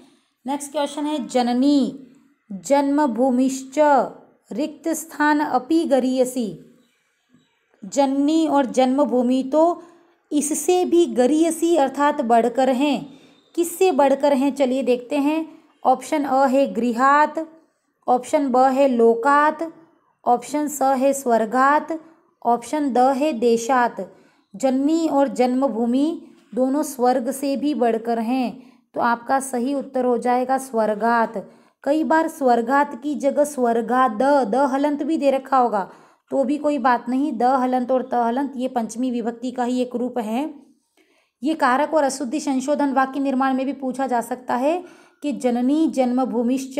नेक्स्ट क्वेश्चन है जननी जन्मभूमिश्च रिक्त स्थान अपि गरीयसी। जननी और जन्मभूमि तो इससे भी गरीयसी अर्थात बढ़कर हैं। किससे बढ़कर हैं चलिए देखते हैं। ऑप्शन अ है गृहात, ऑप्शन ब है लोकात, ऑप्शन स है स्वर्गात, ऑप्शन द है देशात। जननी और जन्मभूमि दोनों स्वर्ग से भी बढ़कर हैं, तो आपका सही उत्तर हो जाएगा स्वर्गात। कई बार स्वर्गात की जगह स्वर्गा द हलंत भी दे रखा होगा, तो भी कोई बात नहीं। द हलंत और त हलंत ये पंचमी विभक्ति का ही एक रूप है। ये कारक और अशुद्धि संशोधन वाक्य निर्माण में भी पूछा जा सकता है कि जननी जन्मभूमिश्च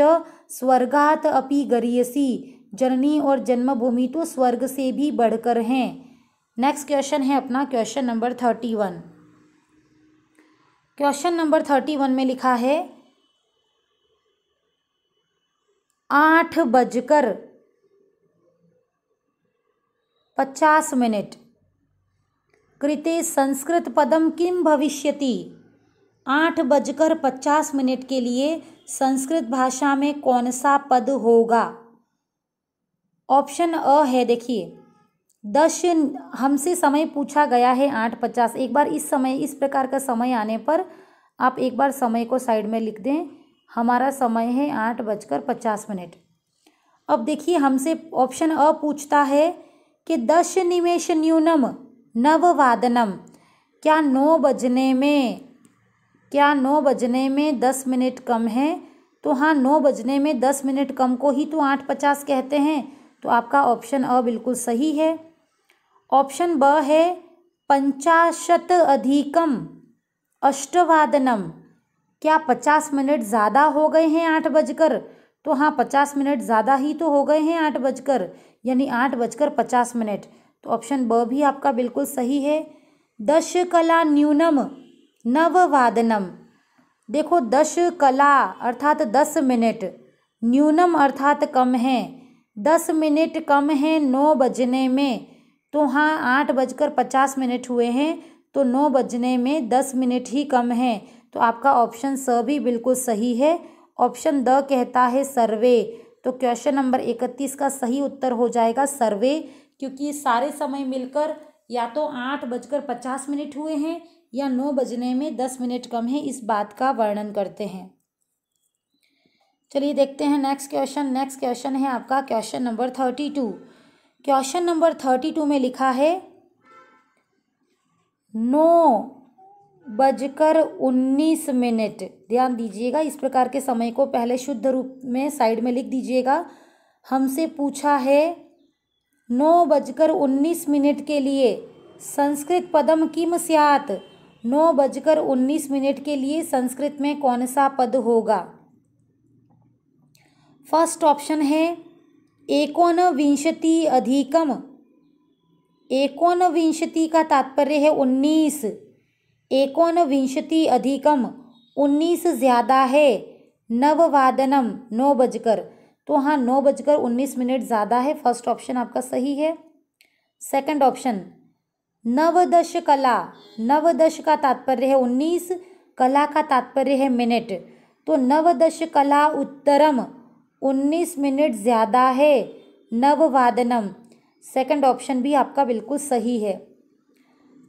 स्वर्गात अपि गरीयसी। जननी और जन्मभूमि तो स्वर्ग से भी बढ़कर हैं। नेक्स्ट क्वेश्चन है अपना क्वेश्चन नंबर 31। क्वेश्चन नंबर 31 में लिखा है 8:50 कृते संस्कृत पदम किम भविष्यति। 8:50 के लिए संस्कृत भाषा में कौन सा पद होगा। ऑप्शन अ है, देखिए 10 हमसे समय पूछा गया है 8:50। एक बार इस प्रकार का समय आने पर आप एक बार समय को साइड में लिख दें। हमारा समय है 8:50। अब देखिए हमसे ऑप्शन अ पूछता है कि 10 निमेष न्यूनम नववादनम। क्या 9 बजने में 10 मिनट कम है। तो हाँ, 9 बजने में 10 मिनट कम को ही तो 8:50 कहते हैं। तो आपका ऑप्शन अ बिल्कुल सही है। ऑप्शन ब है 50 अधिकम अष्टवादनम। क्या 50 मिनट ज़्यादा हो गए हैं 8 बजकर? तो हाँ, 50 मिनट ज़्यादा ही तो हो गए हैं 8 बजकर, यानी 8:50। तो ऑप्शन ब भी आपका बिल्कुल सही है। 10 कला न्यूनम नववादनम। देखो, 10 कला अर्थात 10 मिनट, न्यूनम अर्थात कम है, 10 मिनट कम है 9 बजने में। तो हाँ, 8:50 हुए हैं, तो 9 बजने में 10 मिनट ही कम है। तो आपका ऑप्शन स भी बिल्कुल सही है। ऑप्शन द कहता है सर्वे। तो क्वेश्चन नंबर 31 का सही उत्तर हो जाएगा सर्वे, क्योंकि सारे समय मिलकर या तो 8:50 हुए हैं या 9 बजने में 10 मिनट कम है, इस बात का वर्णन करते हैं। चलिए देखते हैं नेक्स्ट क्वेश्चन है आपका क्वेश्चन नंबर 32। क्वेश्चन नंबर 32 में लिखा है 9:19। ध्यान दीजिएगा, इस प्रकार के समय को पहले शुद्ध रूप में साइड में लिख दीजिएगा। हमसे पूछा है 9:19 के लिए संस्कृत पदम किम स्यात्। 9:19 के लिए संस्कृत में कौन सा पद होगा? फर्स्ट ऑप्शन है 19 अधिकम। 19 का तात्पर्य है 19। 19 अधिकम 19 ज़्यादा है। नववादनम 9 बजकर। तो हाँ, 9:19 ज़्यादा है। फर्स्ट ऑप्शन आपका सही है। सेकंड ऑप्शन नवदश कला। नवदश का तात्पर्य है 19, कला का तात्पर्य है मिनट। तो नवदश कला उत्तरम 19 मिनट ज़्यादा है नववादनम। सेकंड ऑप्शन भी आपका बिल्कुल सही है।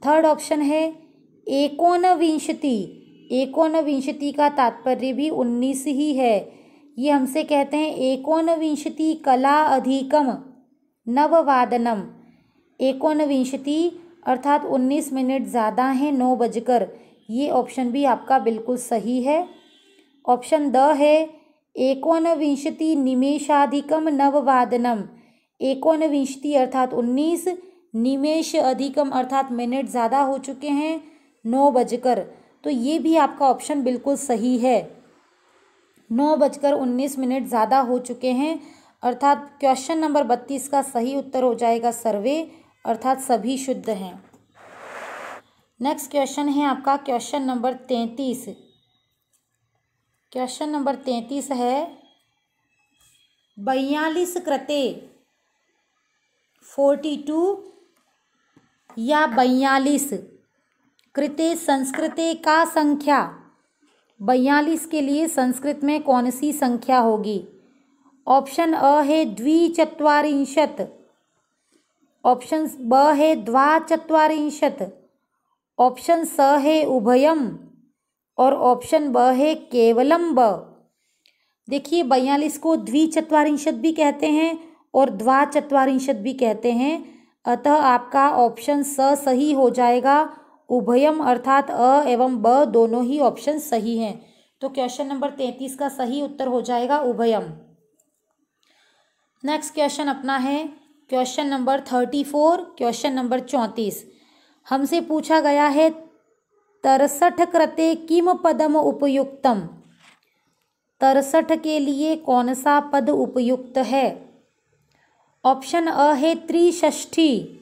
थर्ड ऑप्शन है 19। 19 का तात्पर्य भी 19 ही है। ये हमसे कहते हैं 19 कला अधिकम नववादनम। 19 अर्थात 19 मिनट ज़्यादा है 9 बजकर। ये ऑप्शन भी आपका बिल्कुल सही है। ऑप्शन द है 19 निमेषाधिकम नववादनम। 19 अर्थात 19, निमेष अधिकम अर्थात मिनट ज़्यादा हो चुके हैं 9 बजकर। तो ये भी आपका ऑप्शन बिल्कुल सही है। 9:19 ज़्यादा हो चुके हैं, अर्थात क्वेश्चन नंबर 32 का सही उत्तर हो जाएगा सर्वे, अर्थात सभी शुद्ध हैं। नेक्स्ट क्वेश्चन है आपका क्वेश्चन नंबर 33। क्वेश्चन नंबर 33 है 42 कृते 42 या 42 कृते संस्कृते का संख्या। 42 के लिए संस्कृत में कौन सी संख्या होगी? ऑप्शन अ है 24। ऑप्शन ब है 24। ऑप्शन स है उभयम और ऑप्शन ब है केवलम ब। देखिए, 42 को 24 भी कहते हैं और 24 भी कहते हैं, अतः आपका ऑप्शन स सही हो जाएगा। उभयम अर्थात अ एवं ब दोनों ही ऑप्शन सही हैं। तो क्वेश्चन नंबर 33 का सही उत्तर हो जाएगा उभयम। नेक्स्ट क्वेश्चन अपना है क्वेश्चन नंबर 34। क्वेश्चन नंबर 34 हमसे पूछा गया है 63 कृते किम पदम उपयुक्तम। 63 के लिए कौन सा पद उपयुक्त है? ऑप्शन अ है 63।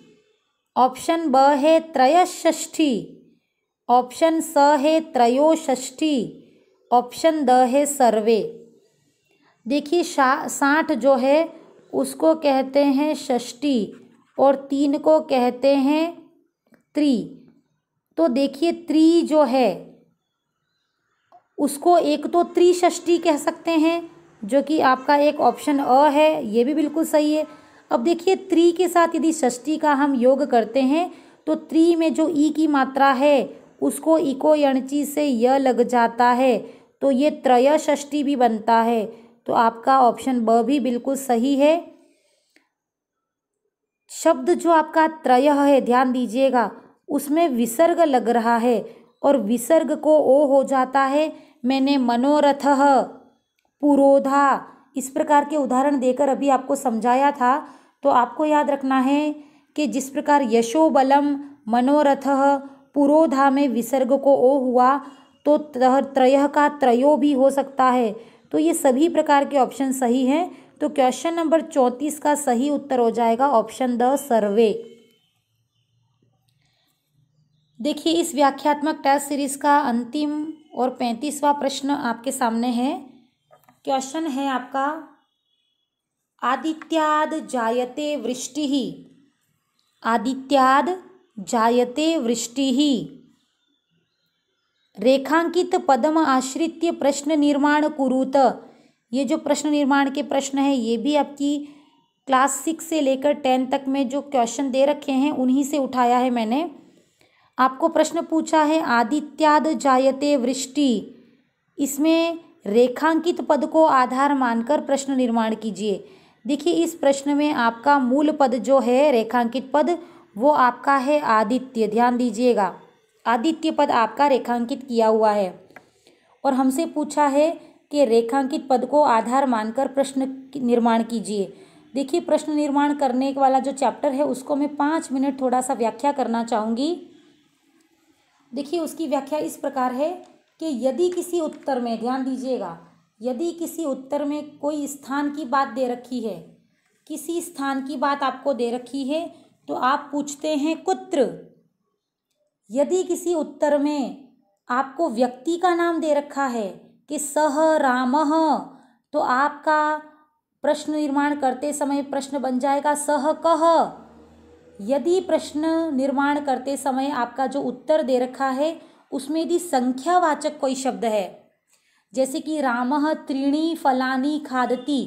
ऑप्शन ब है 63। ऑप्शन स है 63। ऑप्शन द है सर्वे। देखिए, 60 जो है उसको कहते हैं षष्ठी और 3 को कहते हैं त्रि। तो देखिए, त्रि जो है उसको एक तो त्रिषष्ठी कह सकते हैं, जो कि आपका एक ऑप्शन अ है, ये भी बिल्कुल सही है। अब देखिए, त्रि के साथ यदि षष्ठी का हम योग करते हैं तो त्रि में जो ई की मात्रा है उसको इको यणची से य लग जाता है, तो ये त्रयषष्ठी भी बनता है। तो आपका ऑप्शन ब भी बिल्कुल सही है। शब्द जो आपका त्रय है, ध्यान दीजिएगा, उसमें विसर्ग लग रहा है और विसर्ग को ओ हो जाता है। मैंने मनोरथः, पुरोधा इस प्रकार के उदाहरण देकर अभी आपको समझाया था। तो आपको याद रखना है कि जिस प्रकार यशोबलम, मनोरथः, पुरोधा में विसर्ग को ओ हुआ, तो त्रयः का त्रयो भी हो सकता है। तो ये सभी प्रकार के ऑप्शन सही हैं। तो क्वेश्चन नंबर 34 का सही उत्तर हो जाएगा ऑप्शन द सर्वे। देखिए इस व्याख्यात्मक टेस्ट सीरीज का अंतिम और 35वां प्रश्न आपके सामने है। क्वेश्चन है आपका, आदित्याद जायते वृष्टिः, आदित्याद जायते वृष्टिः, रेखांकित पदम आश्रित्य प्रश्न निर्माण कुरुत। ये जो प्रश्न निर्माण के प्रश्न है ये भी आपकी क्लास 6 से लेकर 10 तक में जो क्वेश्चन दे रखे हैं उन्हीं से उठाया है मैंने। आपको प्रश्न पूछा है आदित्याद जायते वृष्टि, इसमें रेखांकित पद को आधार मानकर प्रश्न निर्माण कीजिए। देखिए इस प्रश्न में आपका मूल पद जो है रेखांकित पद वो आपका है आदित्य। ध्यान दीजिएगा, आदित्य पद आपका रेखांकित किया हुआ है और हमसे पूछा है कि रेखांकित पद को आधार मानकर प्रश्न निर्माण कीजिए। देखिए प्रश्न निर्माण करने वाला जो चैप्टर है उसको मैं 5 मिनट थोड़ा सा व्याख्या करना चाहूँगी। देखिए उसकी व्याख्या इस प्रकार है कि यदि किसी उत्तर में, ध्यान दीजिएगा, यदि किसी उत्तर में कोई स्थान की बात दे रखी है, किसी स्थान की बात आपको दे रखी है तो आप पूछते हैं कुत्र। यदि किसी उत्तर में आपको व्यक्ति का नाम दे रखा है कि सह रामः, तो आपका प्रश्न निर्माण करते समय प्रश्न बन जाएगा सह कः। यदि प्रश्न निर्माण करते समय आपका जो उत्तर दे रखा है उसमें यदि संख्यावाचक कोई शब्द है, जैसे कि रामः त्रीणि फलानि खादति,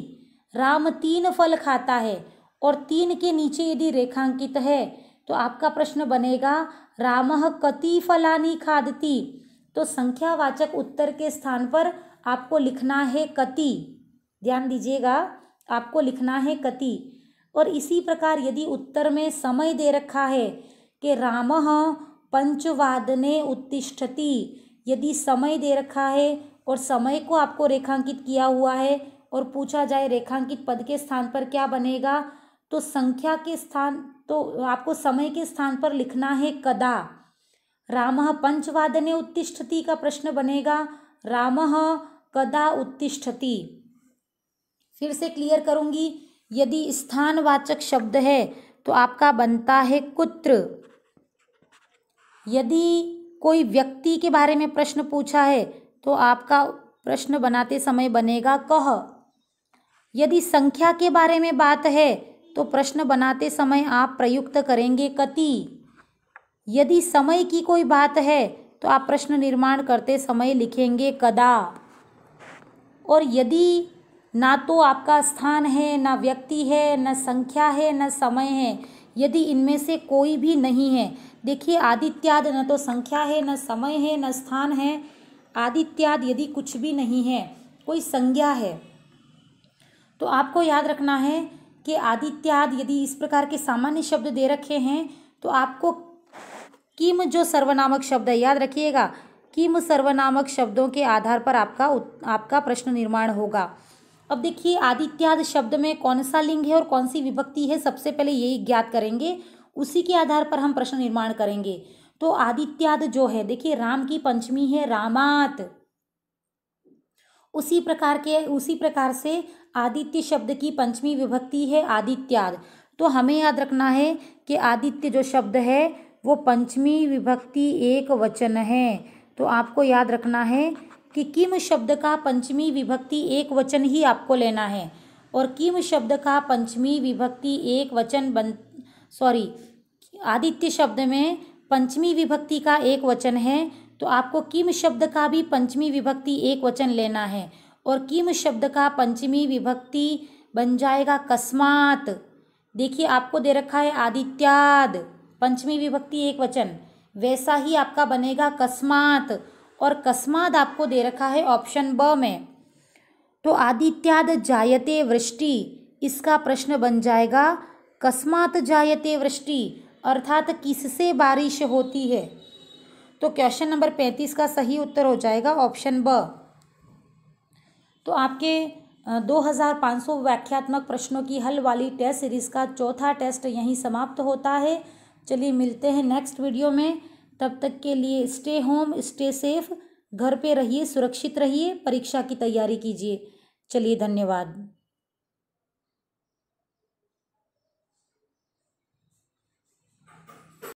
राम 3 फल खाता है और 3 के नीचे यदि रेखांकित है तो आपका प्रश्न बनेगा रामः कति फलानि खादति। तो संख्यावाचक उत्तर के स्थान पर आपको लिखना है कति। ध्यान दीजिएगा, आपको लिखना है कति। और इसी प्रकार यदि उत्तर में समय दे रखा है कि रामः 5 वादने उत्तिष्ठति, यदि समय दे रखा है और समय को आपको रेखांकित किया हुआ है और पूछा जाए रेखांकित पद के स्थान पर क्या बनेगा, तो संख्या के स्थान, तो आपको समय के स्थान पर लिखना है कदा। रामः 5 वादने उत्तिष्ठति का प्रश्न बनेगा रामः कदा उत्तिष्ठति। फिर से क्लियर करूंगी, यदि स्थानवाचक शब्द है तो आपका बनता है कुत्र। यदि कोई व्यक्ति के बारे में प्रश्न पूछा है तो आपका प्रश्न बनाते समय बनेगा कह। यदि संख्या के बारे में बात है तो प्रश्न बनाते समय आप प्रयुक्त करेंगे कति। यदि समय की कोई बात है तो आप प्रश्न निर्माण करते समय लिखेंगे कदा। और यदि ना तो आपका स्थान है, ना व्यक्ति है, न संख्या है, न समय है, यदि इनमें से कोई भी नहीं है, देखिए आदित्याद न तो संख्या है, न समय है, न स्थान है, आदित्याद यदि कुछ भी नहीं है, कोई संज्ञा है, तो आपको याद रखना है कि आदित्याद यदि इस प्रकार के सामान्य शब्द दे रखे हैं तो आपको किम जो सर्वनामक शब्द है, याद रखिएगा, किम सर्वनामक शब्दों के आधार पर आपका प्रश्न निर्माण होगा। अब देखिए आदित्याद शब्द में कौन सा लिंग है और कौन सी विभक्ति है, सबसे पहले यही ज्ञात करेंगे, उसी के आधार पर हम प्रश्न निर्माण करेंगे। तो आदित्याद जो है, देखिए राम की पंचमी है रामात, उसी प्रकार से आदित्य शब्द की पंचमी विभक्ति है आदित्याद। तो हमें याद रखना है कि आदित्य जो शब्द है वो पंचमी विभक्ति एक वचन है। तो आपको याद रखना है कि किम शब्द का पंचमी विभक्ति एक वचन ही आपको लेना है, और किम शब्द का पंचमी विभक्ति एक वचन आदित्य शब्द में पंचमी विभक्ति का एक वचन है, तो आपको किम शब्द का भी पंचमी विभक्ति एक वचन लेना है, और किम शब्द का पंचमी विभक्ति बन जाएगा कस्मात। देखिए आपको दे रखा है आदित्याद पंचमी विभक्ति एक वचन, वैसा ही आपका बनेगा कस्मात, और कस्मात आपको दे रखा है ऑप्शन ब में। तो आदित्याद जायते वृष्टि, इसका प्रश्न बन जाएगा कस्मात जायते वृष्टि, अर्थात किससे बारिश होती है। तो क्वेश्चन नंबर 35 का सही उत्तर हो जाएगा ऑप्शन ब। तो आपके 2500 व्याख्यात्मक प्रश्नों की हल वाली टेस्ट सीरीज का चौथा टेस्ट यहीं समाप्त होता है। चलिए मिलते हैं नेक्स्ट वीडियो में, तब तक के लिए स्टे होम, स्टे सेफ, घर पे रहिए, सुरक्षित रहिए, परीक्षा की तैयारी कीजिए। चलिए, धन्यवाद।